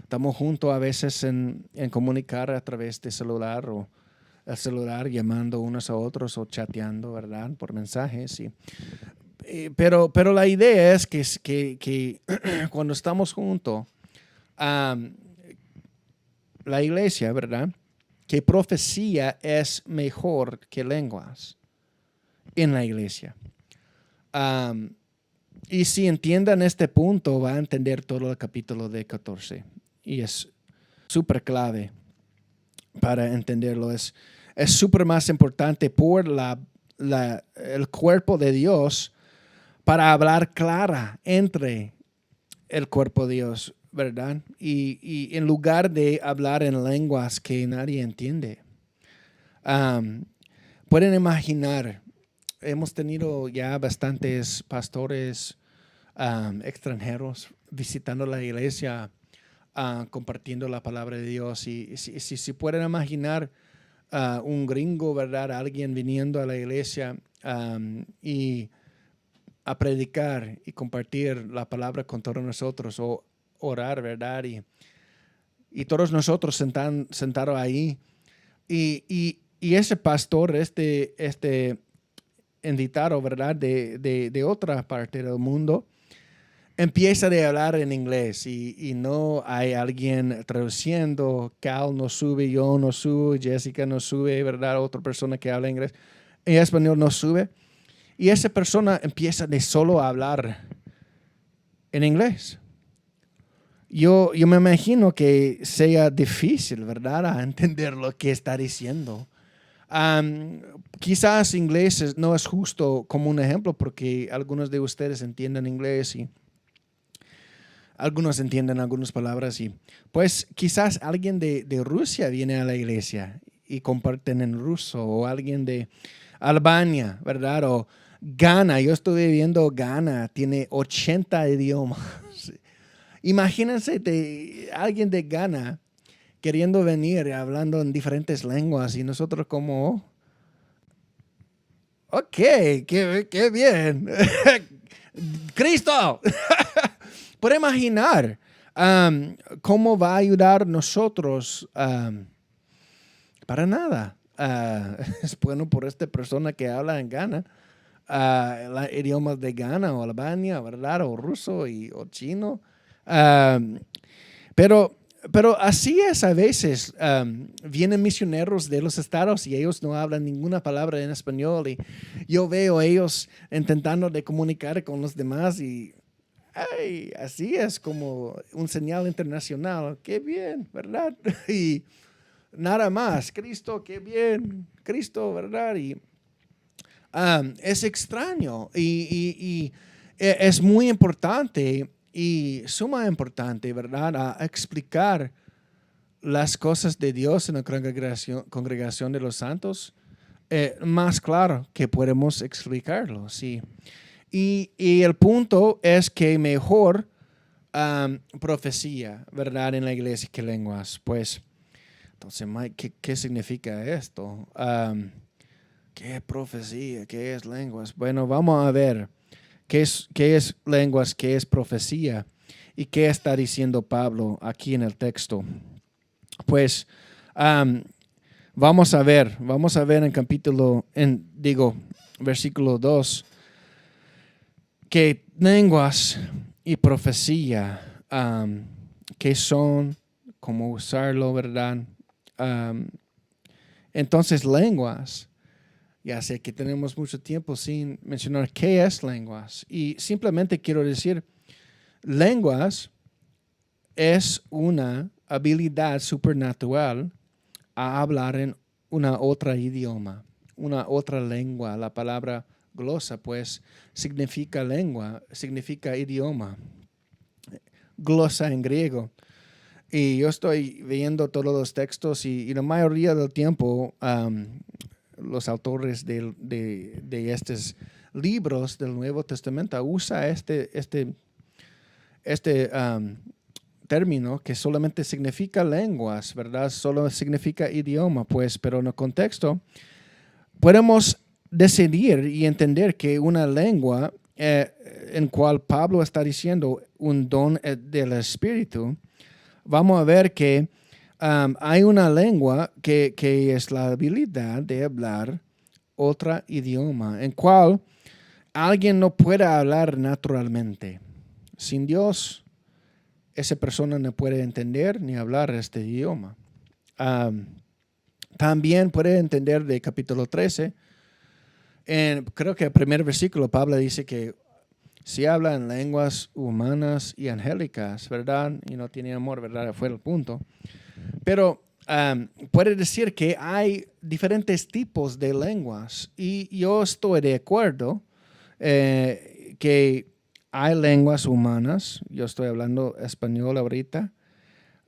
Estamos juntos a veces en comunicar a través de celular o el celular llamando unos a otros o chateando, ¿verdad? Por mensajes. Pero la idea es que cuando estamos juntos, la iglesia, ¿verdad? Que profecía es mejor que lenguas en la iglesia. Y si entiendan este punto, va a entender todo el capítulo de 14. Y es súper clave para entenderlo. Es súper más importante por el cuerpo de Dios para hablar clara entre el cuerpo de Dios, ¿verdad? Y en lugar de hablar en lenguas que nadie entiende. Pueden imaginar, hemos tenido ya bastantes pastores extranjeros visitando la iglesia, compartiendo la palabra de Dios. Y si pueden imaginar un gringo, ¿verdad? Alguien viniendo a la iglesia y a predicar y compartir la palabra con todos nosotros o orar, ¿verdad? Y todos nosotros sentados ahí. Y ese pastor, este invitado, ¿verdad? De otra parte del mundo, empieza a hablar en inglés y no hay alguien traduciendo. Cal no sube, yo no subo, Jessica no sube, ¿verdad? Otra persona que habla inglés. En español no sube. Y esa persona empieza de solo a hablar en inglés. Yo me imagino que sea difícil, ¿verdad? A entender lo que está diciendo. Quizás inglés no es justo como un ejemplo porque algunos de ustedes entienden inglés y algunos entienden algunas palabras y pues quizás alguien de Rusia viene a la iglesia y comparten en ruso, o alguien de Albania, ¿verdad? O Ghana, yo estuve viendo Ghana, tiene 80 idiomas. Imagínense alguien de Ghana queriendo venir hablando en diferentes lenguas y nosotros como, ok, qué bien. Cristo. Puede imaginar cómo va a ayudar nosotros. Para nada. Es bueno por esta persona que habla en Ghana, idiomas de Ghana o Albania, ¿verdad? O ruso o chino. Pero así es a veces. Vienen misioneros de los estados y ellos no hablan ninguna palabra en español y yo veo a ellos intentando de comunicar con los demás y así es como un señal internacional. Qué bien, ¿verdad? Y nada más. Cristo, qué bien. Cristo, ¿verdad? Y es extraño y es muy importante y suma importante, ¿verdad? A explicar las cosas de Dios en la congregación de los santos más claro que podemos explicarlo, sí. Y el punto es que mejor profecía, ¿verdad? En la iglesia que lenguas. Pues, entonces, Mike, ¿qué significa esto? ¿Qué es profecía? ¿Qué es lenguas? Bueno, vamos a ver. ¿Qué es lenguas? ¿Qué es profecía? ¿Y qué está diciendo Pablo aquí en el texto? Pues vamos a ver en versículo 2, que lenguas y profecía, qué son, cómo usarlo, ¿verdad? Entonces, lenguas. Ya sé que tenemos mucho tiempo sin mencionar qué es lenguas. Y simplemente quiero decir, lenguas es una habilidad supernatural a hablar en una otra idioma, una otra lengua. La palabra glosa, pues, significa lengua, significa idioma. Glosa en griego. Y yo estoy viendo todos los textos y la mayoría del tiempo los autores de estos libros del Nuevo Testamento usa este término que solamente significa lenguas, ¿verdad? Solo significa idioma, pues, pero en el contexto podemos decidir y entender que una lengua en cual Pablo está diciendo un don del Espíritu, vamos a ver que hay una lengua que es la habilidad de hablar otro idioma, en cual alguien no puede hablar naturalmente. Sin Dios, esa persona no puede entender ni hablar este idioma. También puede entender de capítulo 13, creo que el primer versículo, Pablo dice que si habla en lenguas humanas y angélicas, ¿verdad? Y no tiene amor, ¿verdad? Fue el punto. Pero puede decir que hay diferentes tipos de lenguas y yo estoy de acuerdo que hay lenguas humanas. Yo estoy hablando español ahorita,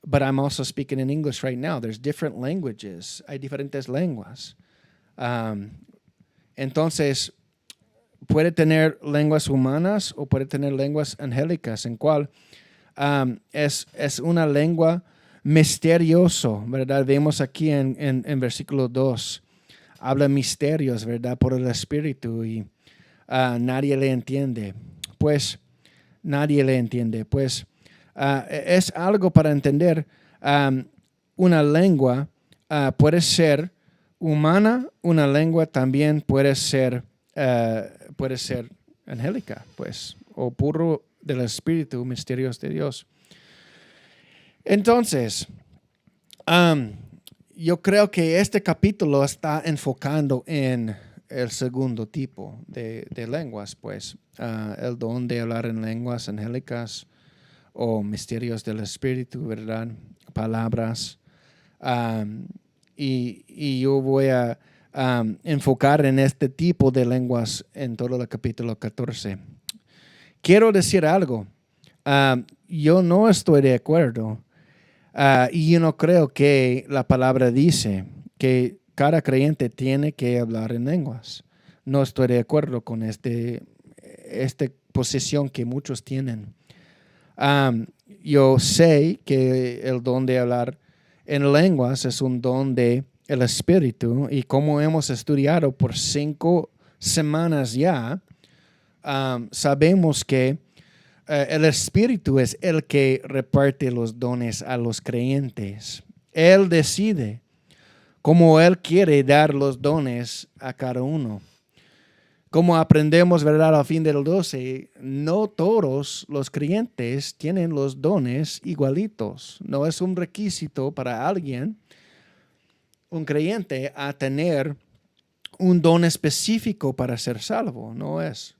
but I'm also speaking in English right now. There's different languages. Hay diferentes lenguas. Entonces, puede tener lenguas humanas o puede tener lenguas angélicas, en cual es una lengua misterioso, ¿verdad? Vemos aquí en versículo 2, habla misterios, ¿verdad? Por el Espíritu y nadie le entiende. Pues, nadie le entiende. Pues, es algo para entender. Una lengua puede ser humana, una lengua también puede ser puede ser angélica, pues, o puro del Espíritu, misterios de Dios. Entonces, yo creo que este capítulo está enfocando en el segundo tipo de lenguas, pues, el don de hablar en lenguas angélicas o misterios del Espíritu, ¿verdad? Palabras. Y yo voy a enfocar en este tipo de lenguas en todo el capítulo 14. Quiero decir algo. Yo no estoy de acuerdo y yo no creo que la palabra dice que cada creyente tiene que hablar en lenguas. No estoy de acuerdo con esta posición que muchos tienen. Yo sé que el don de hablar en lenguas es un don de el Espíritu, y como hemos estudiado por 5 semanas ya, sabemos que el Espíritu es el que reparte los dones a los creyentes. Él decide cómo Él quiere dar los dones a cada uno. Como aprendemos, ¿verdad? Al fin del 12, no todos los creyentes tienen los dones igualitos. No es un requisito para alguien, un creyente, a tener un don específico para ser salvo. No es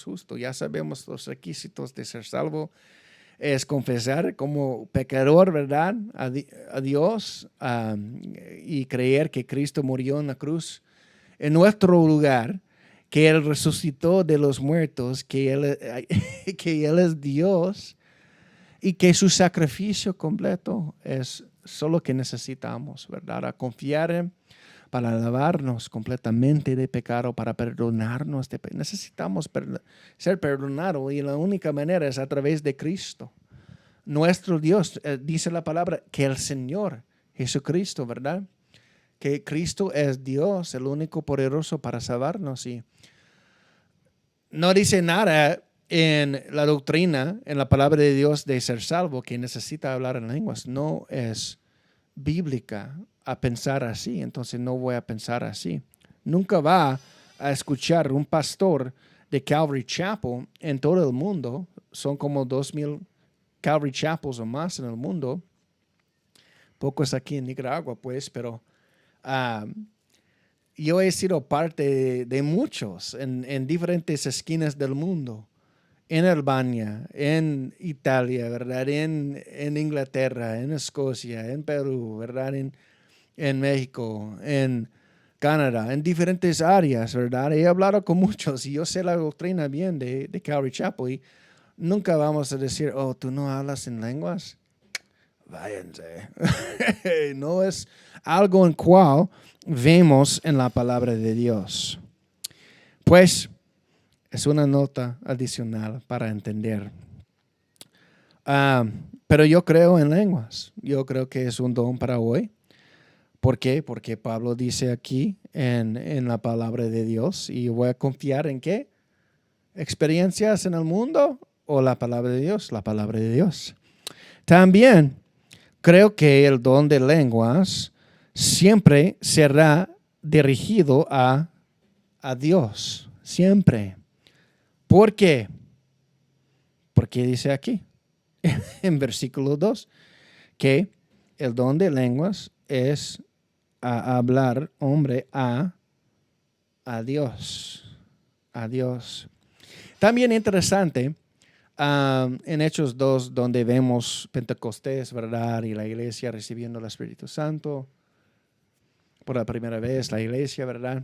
justo. Ya sabemos los requisitos de ser salvo. Es confesar como pecador, ¿verdad? A Dios y creer que Cristo murió en la cruz en nuestro lugar, que Él resucitó de los muertos, que Él es Dios y que su sacrificio completo es solo que necesitamos, ¿verdad? A confiar en para lavarnos completamente de pecado, para perdonarnos. Necesitamos ser perdonados y la única manera es a través de Cristo. Nuestro Dios, dice la palabra, que el Señor Jesucristo, ¿verdad? Que Cristo es Dios, el único poderoso para salvarnos. Y no dice nada en la doctrina, en la palabra de Dios, de ser salvo, que necesita hablar en lenguas. No es bíblica a pensar así, entonces no voy a pensar así. Nunca va a escuchar un pastor de Calvary Chapel en todo el mundo. Son como 2,000 Calvary Chapels o más en el mundo. Pocos aquí en Nicaragua, pues, pero yo he sido parte de muchos en diferentes esquinas del mundo. En Albania, en Italia, ¿verdad? En Inglaterra, en Escocia, en Perú, ¿verdad? En México, en Canadá, en diferentes áreas, ¿verdad? He hablado con muchos y yo sé la doctrina bien de Calvary Chapel, y nunca vamos a decir, oh, ¿tú no hablas en lenguas? Váyanse. No es algo en cual vemos en la palabra de Dios. Pues es una nota adicional para entender. Pero yo creo en lenguas. Yo creo que es un don para hoy. ¿Por qué? Porque Pablo dice aquí en la palabra de Dios, y voy a confiar en ¿qué? ¿Experiencias en el mundo o la palabra de Dios? La palabra de Dios. También creo que el don de lenguas siempre será dirigido a Dios. Siempre. ¿Por qué? Porque dice aquí, en versículo 2, que el don de lenguas es a hablar, hombre, a Dios. A Dios. También interesante, en Hechos 2, donde vemos Pentecostés, ¿verdad? Y la iglesia recibiendo el Espíritu Santo por la primera vez, la iglesia, ¿verdad?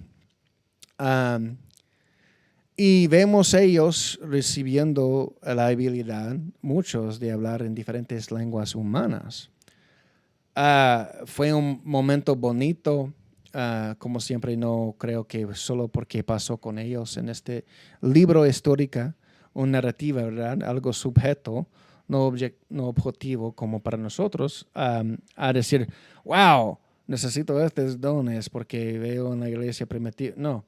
Y vemos ellos recibiendo la habilidad, muchos, de hablar en diferentes lenguas humanas. Fue un momento bonito. Como siempre, no creo que solo porque pasó con ellos en este libro histórico, una narrativa, ¿verdad? Algo subjeto, no objetivo como para nosotros, a decir, wow, necesito estos dones porque veo en la iglesia primitiva. No,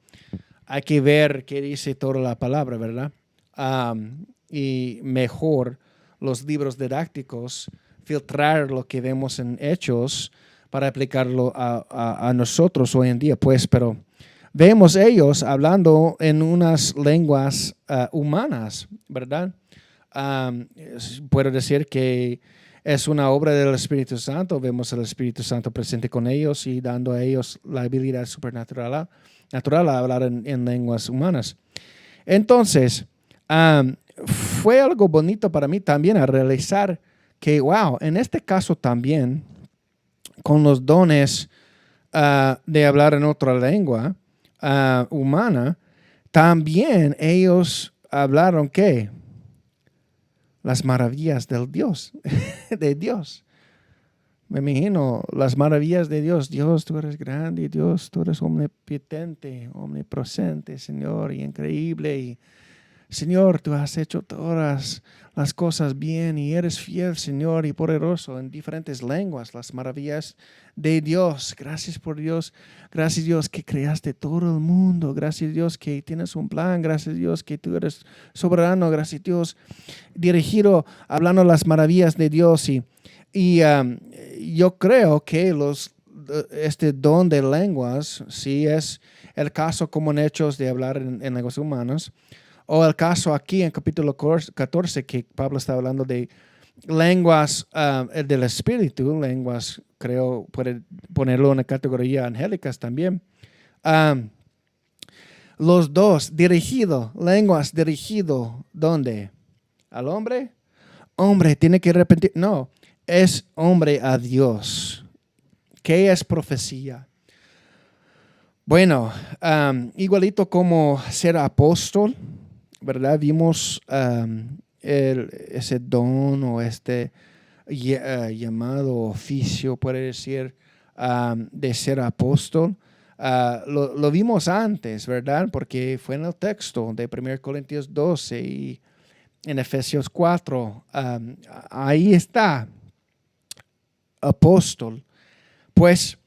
hay que ver qué dice toda la palabra, ¿verdad? Y mejor los libros didácticos, filtrar lo que vemos en Hechos para aplicarlo a nosotros hoy en día, pues, pero vemos ellos hablando en unas lenguas humanas, ¿verdad? Puedo decir que es una obra del Espíritu Santo. Vemos al Espíritu Santo presente con ellos y dando a ellos la habilidad supernatural a hablar en lenguas humanas. Entonces, fue algo bonito para mí también a realizar que, wow, en este caso también, con los dones de hablar en otra lengua humana, también ellos hablaron, ¿qué? Las maravillas del Dios, de Dios. Me imagino las maravillas de Dios. Dios, tú eres grande, Dios, tú eres omnipotente, omnipresente, Señor, y increíble. Y Señor, tú has hecho todas las cosas bien y eres fiel, Señor, y poderoso en diferentes lenguas, las maravillas de Dios. Gracias por Dios. Gracias Dios que creaste todo el mundo. Gracias Dios que tienes un plan. Gracias Dios que tú eres soberano. Gracias Dios dirigido hablando las maravillas de Dios. Y yo creo que este don de lenguas, si es el caso como en Hechos de hablar en lenguas humanas, o el caso aquí en capítulo 14 que Pablo está hablando de lenguas del Espíritu, lenguas, creo, puede ponerlo en la categoría angélicas también. Los dos, lenguas dirigido, ¿dónde? ¿Al hombre? Hombre, tiene que repetir, no, es hombre a Dios. ¿Qué es profecía? Bueno, igualito como ser apóstol, ¿verdad? Vimos ese don o este llamado oficio, puede decir, de ser apóstol. Lo vimos antes, ¿verdad? Porque fue en el texto de 1 Corintios 12 y en Efesios 4. Ahí está, apóstol. Pues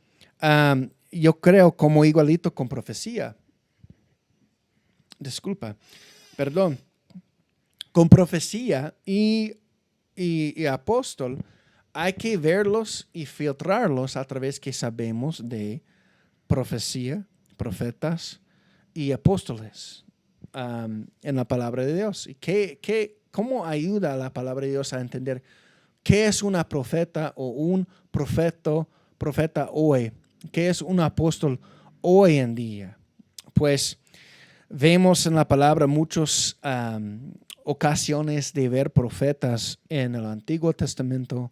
yo creo como igualito con profecía. Disculpa. Perdón, con profecía y apóstol, hay que verlos y filtrarlos a través que sabemos de profecía, profetas y apóstoles en la palabra de Dios. ¿Y cómo ayuda la palabra de Dios a entender qué es una profeta o un profeta hoy? ¿Qué es un apóstol hoy en día? Pues vemos en la palabra muchas ocasiones de ver profetas en el Antiguo Testamento.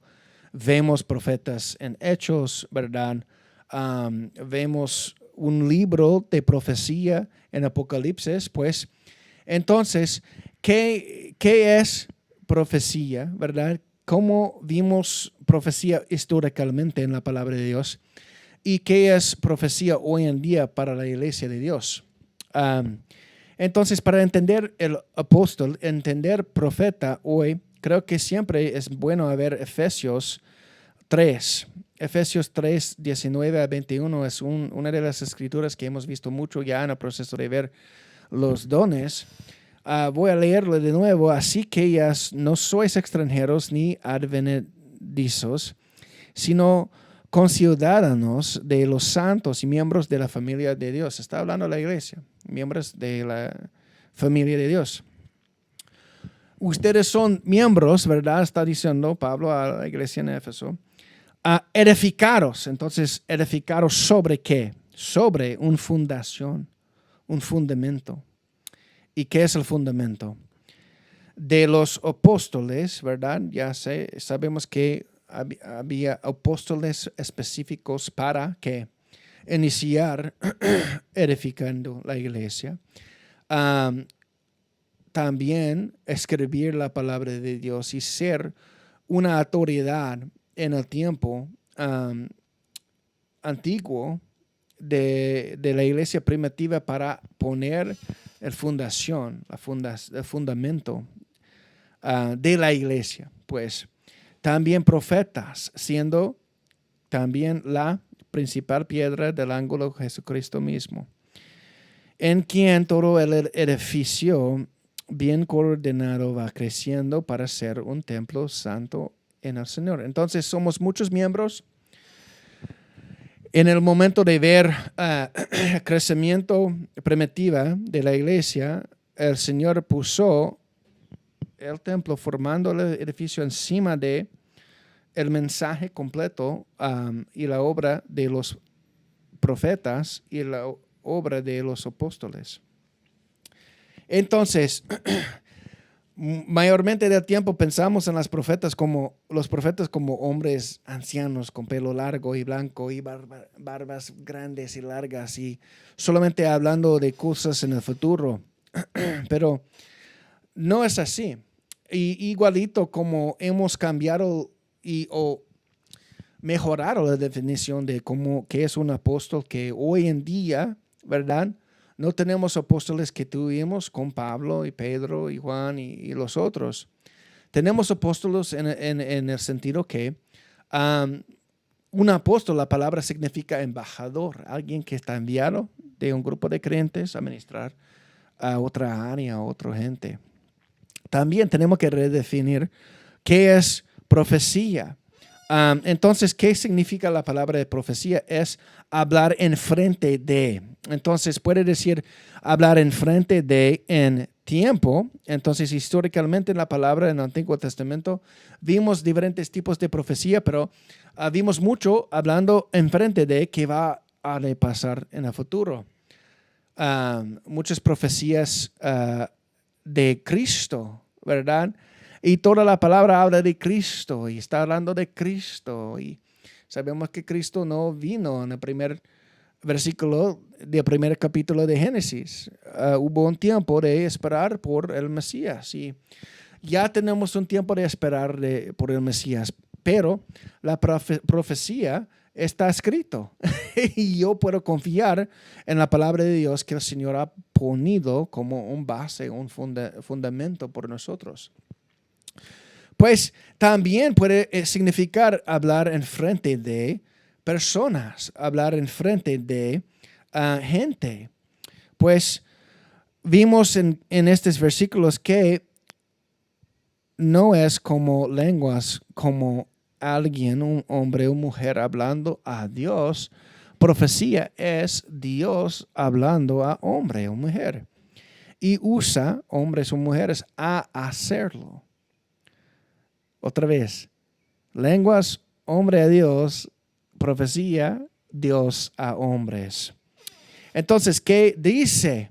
Vemos profetas en Hechos, ¿verdad? Vemos un libro de profecía en Apocalipsis. Pues, entonces, ¿qué es profecía, verdad? ¿Cómo vimos profecía históricamente en la palabra de Dios? ¿Y qué es profecía hoy en día para la iglesia de Dios? Entonces, para entender el apóstol, entender profeta hoy, creo que siempre es bueno ver Efesios 3. Efesios 3, 19 a 21 es una de las escrituras que hemos visto mucho ya en el proceso de ver los dones. Voy a leerlo de nuevo. Así que ya no sois extranjeros ni advenedizos, sino conciudadanos de los santos y miembros de la familia de Dios. Está hablando de la iglesia, miembros de la familia de Dios. Ustedes son miembros, ¿verdad? Está diciendo Pablo a la iglesia en Éfeso. Edificaros. Entonces, edificaros ¿sobre qué? Sobre una fundación, un fundamento. ¿Y qué es el fundamento? De los apóstoles, ¿verdad? Ya sabemos que había apóstoles específicos para que iniciar edificando la iglesia. También escribir la palabra de Dios y ser una autoridad en el tiempo antiguo de la iglesia primitiva para poner el fundamento de la iglesia. Pues también profetas, siendo también la principal piedra del ángulo Jesucristo mismo, en quien todo el edificio bien coordinado va creciendo para ser un templo santo en el Señor. Entonces somos muchos miembros En el momento de ver crecimiento primitiva de la iglesia, el Señor puso el templo formando el edificio encima de el mensaje completo y la obra de los profetas y la obra de los apóstoles. Entonces, mayormente del tiempo pensamos en los profetas como hombres ancianos con pelo largo y blanco y barbas grandes y largas y solamente hablando de cosas en el futuro. Pero no es así. Y igualito como hemos cambiado o mejorado la definición de qué es un apóstol, que hoy en día, ¿verdad? No tenemos apóstoles que tuvimos con Pablo y Pedro y Juan y los otros. Tenemos apóstoles en el sentido que un apóstol, la palabra significa embajador, alguien que está enviado de un grupo de creyentes a ministrar a otra área, a otra gente. También tenemos que redefinir qué es profecía. Entonces, ¿qué significa la palabra de profecía? Es hablar en frente de. Entonces, puede decir hablar en frente de en tiempo. Entonces, históricamente en la palabra en el Antiguo Testamento vimos diferentes tipos de profecía, pero vimos mucho hablando en frente de qué va a pasar en el futuro. Muchas profecías de Cristo, ¿verdad? Y toda la palabra habla de Cristo y está hablando de Cristo. Y sabemos que Cristo no vino en el primer versículo del primer capítulo de Génesis. Hubo un tiempo de esperar por el Mesías y ya tenemos un tiempo de esperar por el Mesías. Pero la profecía está escrito y yo puedo confiar en la palabra de Dios que el Señor ha ponido como un base, un fundamento por nosotros. Pues también puede significar hablar en frente de personas, hablar en frente de gente. Pues vimos en estos versículos que no es como lenguas, como alguien, un hombre o mujer hablando a Dios. Profecía es Dios hablando a hombre o mujer. Y usa hombres o mujeres a hacerlo. Otra vez, lenguas, hombre a Dios, profecía, Dios a hombres. Entonces, ¿qué dice?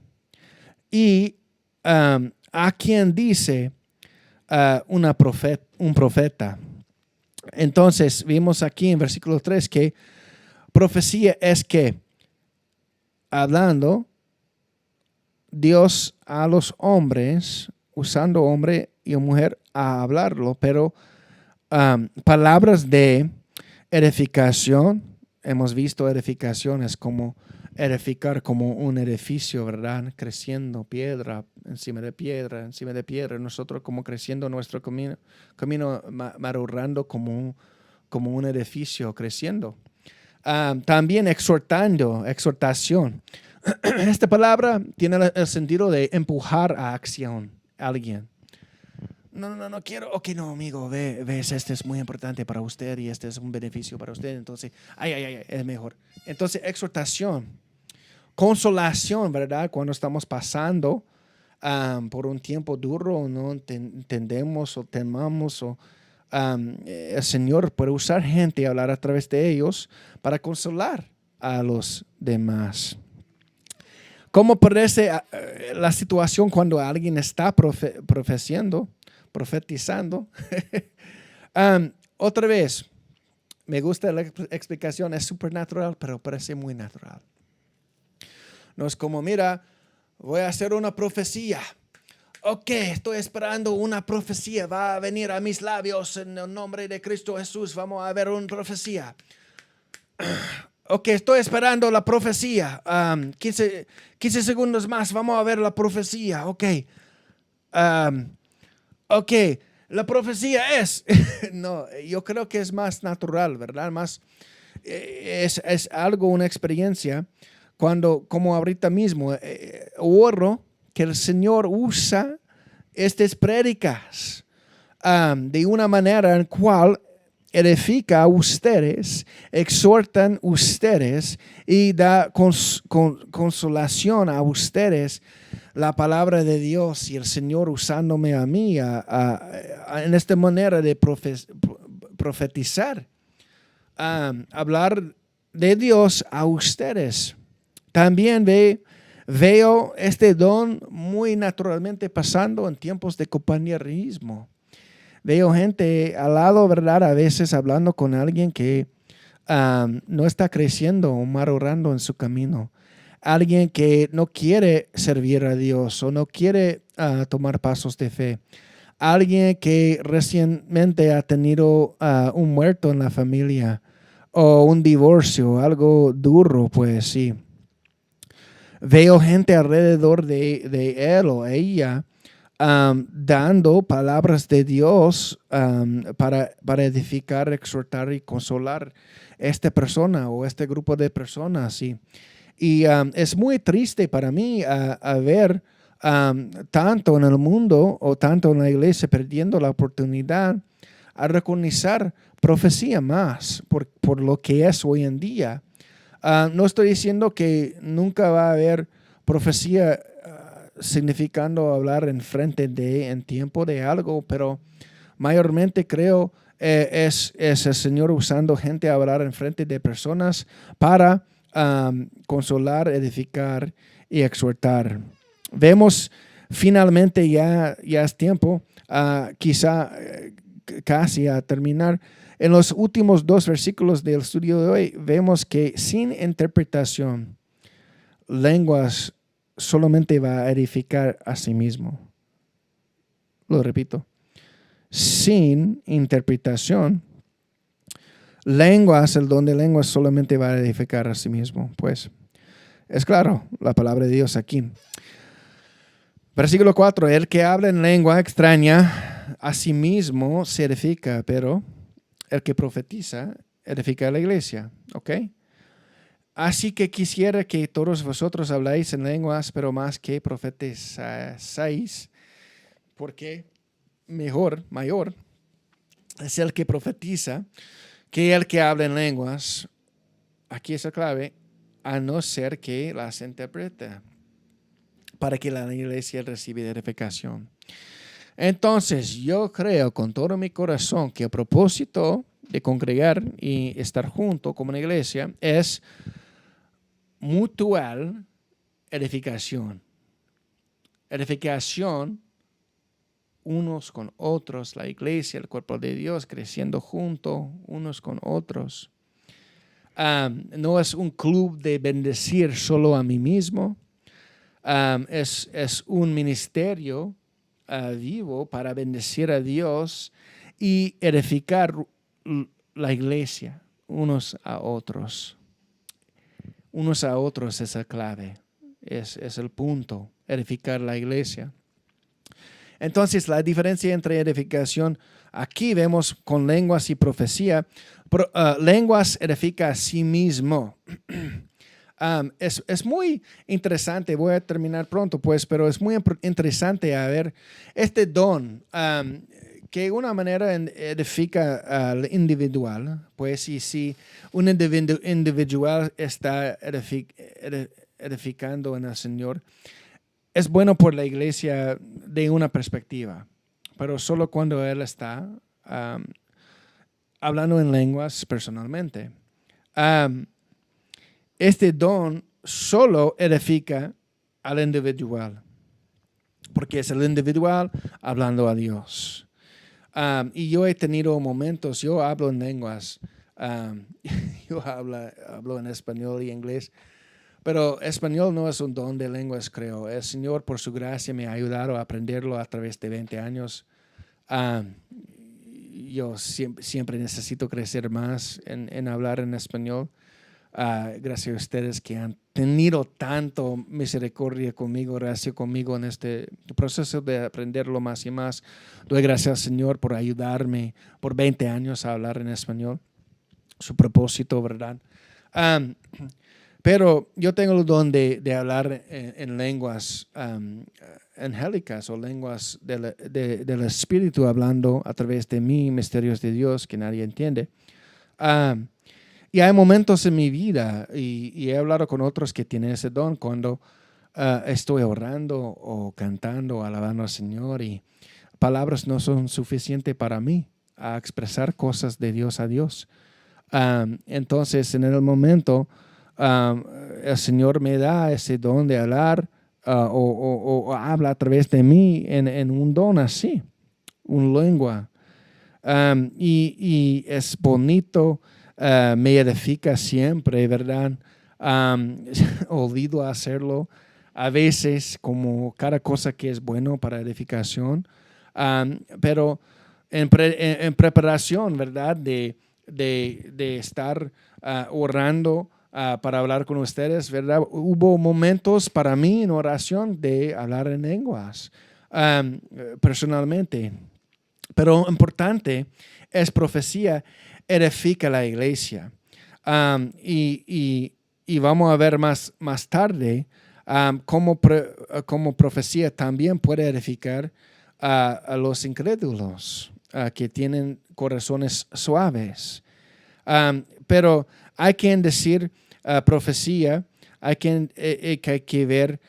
Y a quién dice un profeta. Entonces, vimos aquí en versículo 3 que profecía es que hablando Dios a los hombres, usando hombre y mujer a hablarlo, pero palabras de edificación. Hemos visto edificaciones como edificar como un edificio, ¿verdad? Creciendo piedra encima de piedra, encima de piedra. Nosotros como creciendo nuestro camino madurando como un edificio creciendo. También exhortación. Esta palabra tiene el sentido de empujar a acción a alguien. No quiero. Ok, no, amigo, ves, este es muy importante para usted y este es un beneficio para usted. Entonces, es mejor. Entonces, exhortación, consolación, ¿verdad? Cuando estamos pasando por un tiempo duro, no entendemos o temamos o el Señor puede usar gente y hablar a través de ellos para consolar a los demás. ¿Cómo parece la situación cuando alguien está profetizando? Otra vez, me gusta la explicación, es supernatural, pero parece muy natural. No es como, mira, voy a hacer una profecía. Ok, estoy esperando una profecía. Va a venir a mis labios en el nombre de Cristo Jesús. Vamos a ver una profecía. Ok, estoy esperando la profecía. 15 segundos más, vamos a ver la profecía. Ok. Ok, la profecía es. No, yo creo que es más natural, ¿verdad? Más es algo, una experiencia. Cuando, como ahorita mismo, oro que el Señor usa estas prédicas de una manera en cual edifica a ustedes, exhortan ustedes y da consolación a ustedes la palabra de Dios y el Señor usándome a mí en esta manera de profetizar, hablar de Dios a ustedes. También veo este don muy naturalmente pasando en tiempos de compañerismo. Veo gente al lado, ¿verdad? A veces hablando con alguien que no está creciendo o madurando en su camino. Alguien que no quiere servir a Dios o no quiere tomar pasos de fe. Alguien que recientemente ha tenido un muerto en la familia o un divorcio, algo duro, pues sí. Veo gente alrededor de él o ella dando palabras de Dios para edificar, exhortar y consolar esta persona o este grupo de personas. ¿Sí? Y es muy triste para mí ver tanto en el mundo o tanto en la iglesia perdiendo la oportunidad a reconocer profecía más por lo que es hoy en día. No estoy diciendo que nunca va a haber profecía significando hablar en tiempo de algo, pero mayormente creo es el Señor usando gente a hablar en frente de personas para consolar, edificar y exhortar. Vemos finalmente ya es tiempo, quizá casi a terminar. En los últimos 2 versículos del estudio de hoy vemos que sin interpretación, lenguas solamente va a edificar a sí mismo. Lo repito. Sin interpretación, el don de lenguas solamente va a edificar a sí mismo. Pues es claro la palabra de Dios aquí. Versículo 4. El que habla en lengua extraña a sí mismo se edifica, pero el que profetiza edifica a la iglesia. ¿Ok? Así que quisiera que todos vosotros habláis en lenguas, pero más que profetizáis, porque mayor es el que profetiza que el que habla en lenguas. Aquí es la clave, a no ser que las interprete, para que la iglesia reciba edificación. Entonces, yo creo con todo mi corazón que el propósito de congregar y estar junto como una iglesia es mutual edificación. Edificación unos con otros, la iglesia, el cuerpo de Dios, creciendo juntos unos con otros. No es un club de bendecir solo a mí mismo. Es un ministerio vivo para bendecir a Dios y edificar la iglesia unos a otros. Unos a otros es la clave, es el punto, edificar la iglesia. Entonces, la diferencia entre edificación, aquí vemos con lenguas y profecía. Lenguas edifica a sí mismo. Es muy interesante, voy a terminar pronto pues, pero es muy interesante a ver este don que de una manera edifica al individual, pues, y si un individual está edificando en el Señor, es bueno por la iglesia de una perspectiva, pero solo cuando él está hablando en lenguas personalmente. Este don solo edifica al individual, porque es el individual hablando a Dios. Y yo he tenido momentos, yo hablo en lenguas, yo hablo en español y inglés, pero español no es un don de lenguas, creo. El Señor, por su gracia, me ha ayudado a aprenderlo a través de 20 años. Yo siempre necesito crecer más en hablar en español. Gracias a ustedes que han tenido tanto misericordia conmigo, gracia conmigo en este proceso de aprenderlo más y más. Doy gracias al Señor por ayudarme por 20 años a hablar en español. Su propósito, ¿verdad? Pero yo tengo el don de hablar en lenguas angélicas o lenguas del Espíritu hablando a través de mí, misterios de Dios que nadie entiende. Y hay momentos en mi vida, y he hablado con otros que tienen ese don, cuando estoy orando o cantando, alabando al Señor, y palabras no son suficientes para mí a expresar cosas de Dios a Dios. Entonces, en el momento, el Señor me da ese don de hablar o habla a través de mí en un don así, una lengua. Y es bonito, me edifica siempre, ¿verdad? Olvido hacerlo a veces, como cada cosa que es bueno para edificación, pero en preparación, ¿verdad? De estar orando para hablar con ustedes, ¿verdad? Hubo momentos para mí en oración de hablar en lenguas, personalmente. Pero importante es profecía, edifica la iglesia. Y vamos a ver más tarde cómo profecía también puede edificar a los incrédulos que tienen corazones suaves. Pero hay que decir profecía, hay que ver,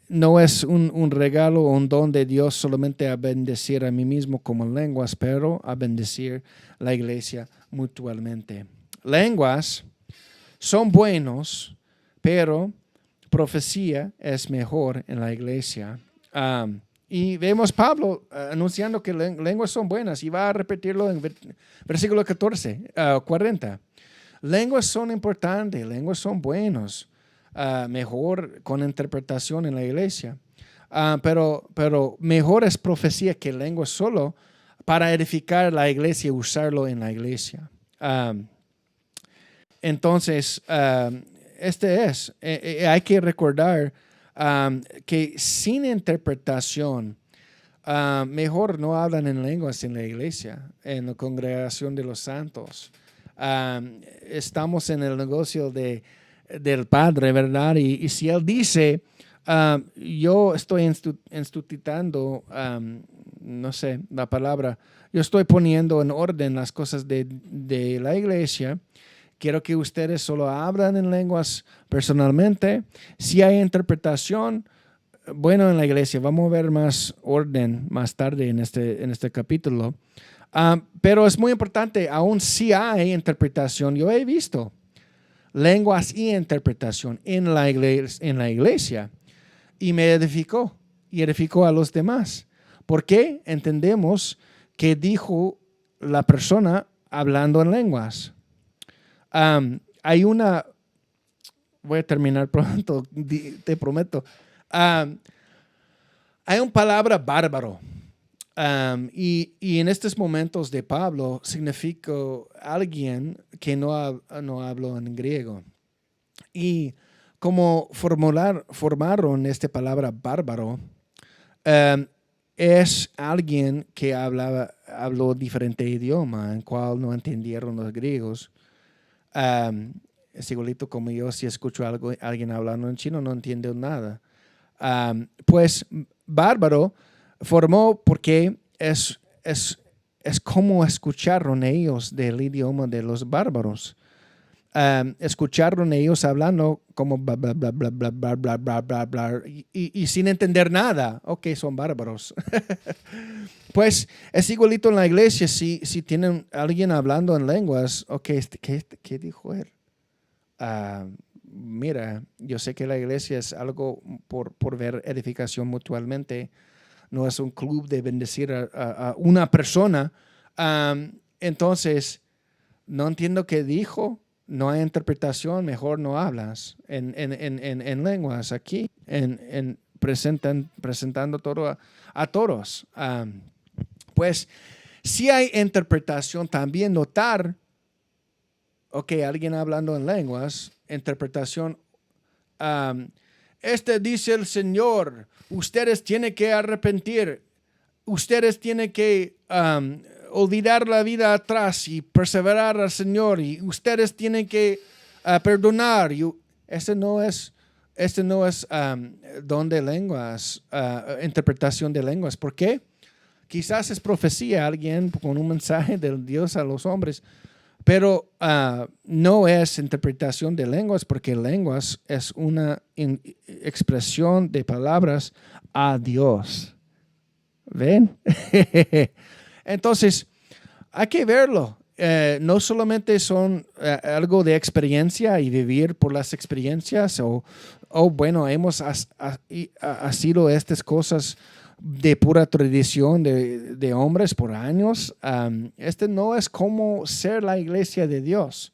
no es un regalo o un don de Dios solamente a bendecir a mí mismo como lenguas, pero a bendecir la iglesia mutuamente. Lenguas son buenos, pero profecía es mejor en la iglesia. Y vemos Pablo anunciando que lenguas son buenas, y va a repetirlo en versículo 40. Lenguas son importantes, lenguas son buenos, mejor con interpretación en la iglesia. Pero mejor es profecía que lenguas solo para edificar la iglesia y usarlo en la iglesia. Entonces, hay que recordar que sin interpretación, mejor no hablan en lenguas en la iglesia, en la congregación de los santos. Estamos en el negocio del Padre, ¿verdad? Y si Él dice, yo estoy institutando, no sé la palabra, yo estoy poniendo en orden las cosas de la iglesia. Quiero que ustedes solo hablan en lenguas personalmente. Si hay interpretación, bueno, en la iglesia vamos a ver más orden más tarde en este capítulo. Pero es muy importante, aún si hay interpretación, yo he visto lenguas y interpretación en la iglesia, y me edificó y edificó a los demás. ¿Por qué? Entendemos que dijo la persona hablando en lenguas. Voy a terminar pronto, te prometo. Hay una palabra bárbaro. Y en estos momentos de Pablo significa alguien que no habló en griego. Y como formaron esta palabra bárbaro, es alguien que habló diferente idioma, en cual no entendieron los griegos. Es igualito como yo, si escucho alguien hablando en chino, no entiendo nada. Pues bárbaro formó porque es como escucharon ellos del idioma de los bárbaros. Escucharon ellos hablando como bla, bla, bla, bla, bla, bla, bla, bla, bla, bla, y sin entender nada. Ok, son bárbaros. Pues es igualito en la iglesia. Si tienen alguien hablando en lenguas, ok, ¿qué dijo él? Mira, yo sé que la iglesia es algo por ver edificación mutuamente. No es un club de bendecir a una persona. Entonces, no entiendo qué dijo. No hay interpretación, mejor no hablas en lenguas aquí, presentando todo a todos. Pues, si hay interpretación, también notar, ok, alguien hablando en lenguas, interpretación, dice el Señor, ustedes tienen que arrepentir, ustedes tienen que olvidar la vida atrás y perseverar al Señor, y ustedes tienen que perdonar. Ese no es este no es don de lenguas, interpretación de lenguas. ¿Por qué? Quizás es profecía alguien con un mensaje de Dios a los hombres, pero no es interpretación de lenguas, porque lenguas es una expresión de palabras a Dios. ¿Ven? Entonces, hay que verlo. No solamente son algo de experiencia y vivir por las experiencias bueno, hemos sido estas cosas de pura tradición de hombres por años. Este no es como ser la iglesia de Dios.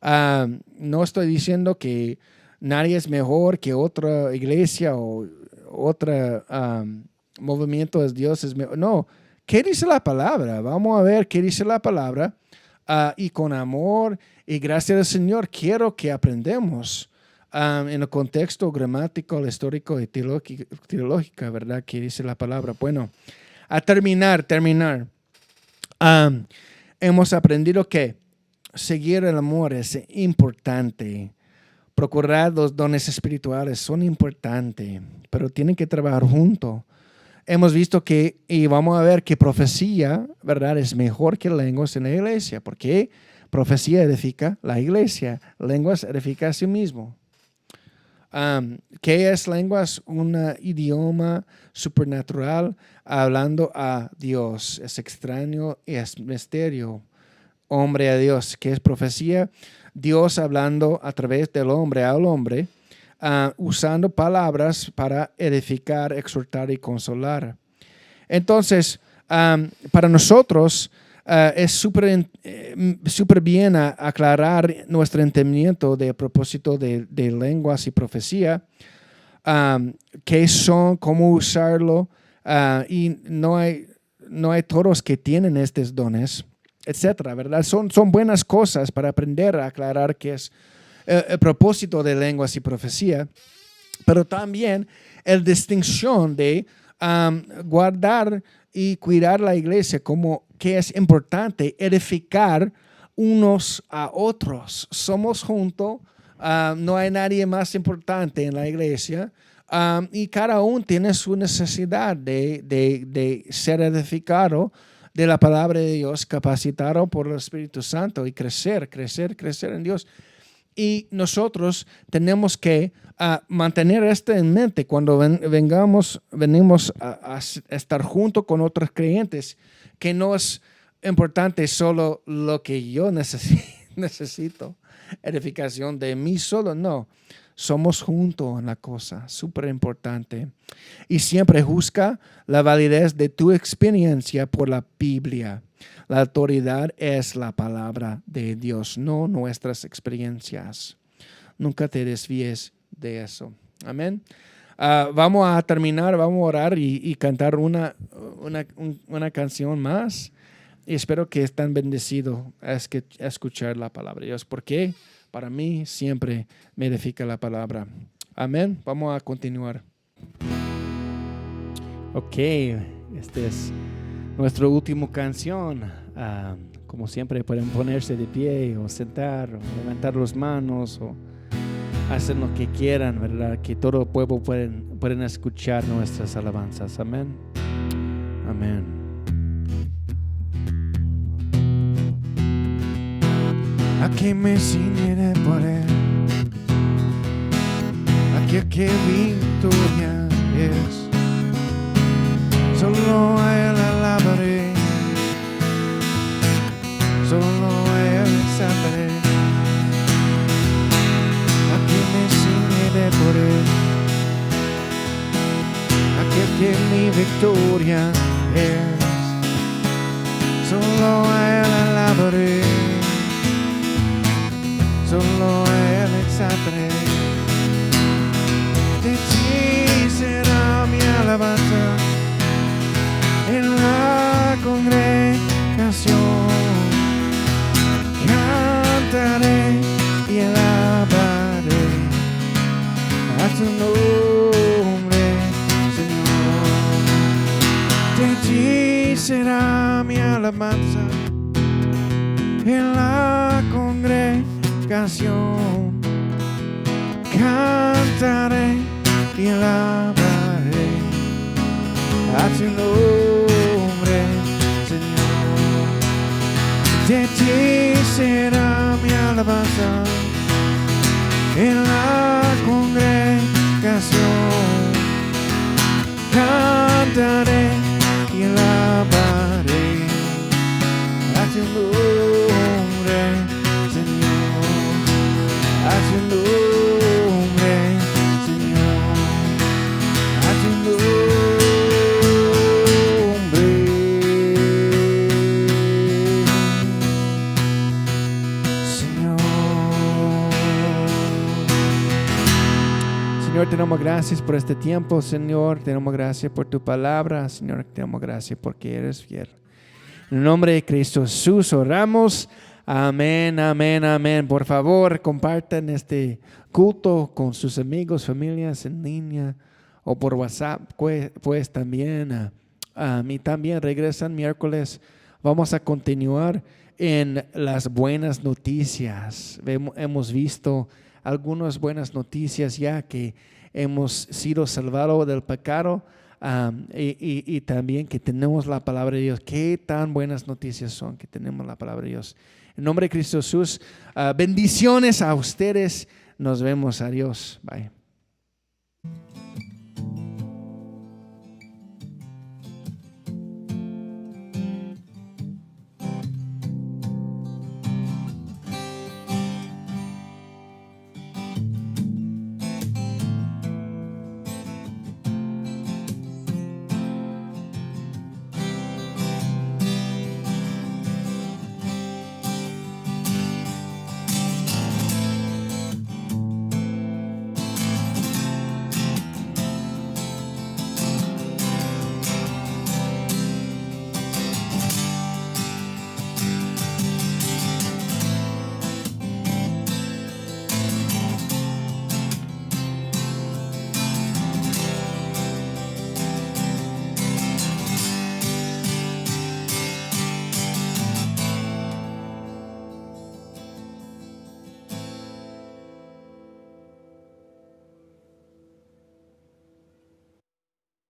No estoy diciendo que nadie es mejor que otra iglesia o otro movimiento de Dios es mejor. No, ¿qué dice la palabra? Vamos a ver qué dice la palabra. Y con amor y gracias al Señor quiero que aprendamos en el contexto gramático, histórico y teológico, ¿verdad? Que dice la palabra. Bueno, a terminar. Hemos aprendido que seguir el amor es importante. Procurar los dones espirituales son importantes, pero tienen que trabajar juntos. Hemos visto que, y vamos a ver que profecía, ¿verdad? Es mejor que lenguas en la iglesia, porque profecía edifica la iglesia, lenguas edifica a sí mismo. ¿Qué es lenguas? Un idioma supernatural hablando a Dios. Es extraño y es misterio. Hombre a Dios. ¿Qué es profecía? Dios hablando a través del hombre al hombre. Usando palabras para edificar, exhortar y consolar. Entonces, para nosotros es súper bien aclarar nuestro entendimiento de propósito de lenguas y profecía, qué son, cómo usarlo, y no hay todos que tienen estos dones, etcétera, ¿verdad? Son buenas cosas para aprender a aclarar qué es el propósito de lenguas y profecía, pero también la distinción de guardar y cuidar la iglesia como que es importante edificar unos a otros. Somos juntos, no hay nadie más importante en la iglesia y cada uno tiene su necesidad de ser edificado de la palabra de Dios, capacitado por el Espíritu Santo y crecer en Dios. Y nosotros tenemos que mantener esto en mente cuando venimos a estar junto con otros creyentes, que no es importante solo lo que yo necesito, edificación de mí solo, no. Somos juntos en la cosa, súper importante. Y siempre juzga la validez de tu experiencia por la Biblia. La autoridad es la palabra de Dios, no nuestras experiencias. Nunca te desvíes de eso. Amén. Vamos a terminar, vamos a orar y cantar una canción más. Y espero que estén bendecidos a escuchar la palabra de Dios. Porque para mí siempre me edifica la palabra. Amén. Vamos a continuar. Ok, este es nuestra última canción. Como siempre pueden ponerse de pie o sentar o levantar las manos o hacer lo que quieran, ¿verdad? Que todo el pueblo pueden escuchar nuestras alabanzas. Amén. Amén. A que me ciñe de poder, aquel que victoria es, solo a él alabaré, solo a él exaltaré. A que me ciñe de poder, aquel que mi victoria es, solo a él alabaré, solo a él exaltaré. De ti será mi alabanza en la congregación. Cantaré y alabaré a tu nombre, Señor. De ti será mi alabanza en la congregación. Cantaré cantaré y alabaré a tu nombre, Señor. De ti será mi alabanza en la congregación. Cantaré y alabaré a tu nombre, Señor, a tu nombre, Señor, a tu nombre. Señor, te damos gracias por este tiempo, Señor. Te damos gracias por tu palabra, Señor. Te damos gracias porque eres fiel. En el nombre de Cristo Jesús oramos. Amén, amén, amén. Por favor, compartan este culto con sus amigos, familias en línea o por WhatsApp. Pues también, y también regresan miércoles. Vamos a continuar en las buenas noticias. Hemos visto algunas buenas noticias ya que hemos sido salvados del pecado y también que tenemos la palabra de Dios. Qué tan buenas noticias son que tenemos la palabra de Dios. En nombre de Cristo Jesús, bendiciones a ustedes. Nos vemos. Adiós. Bye.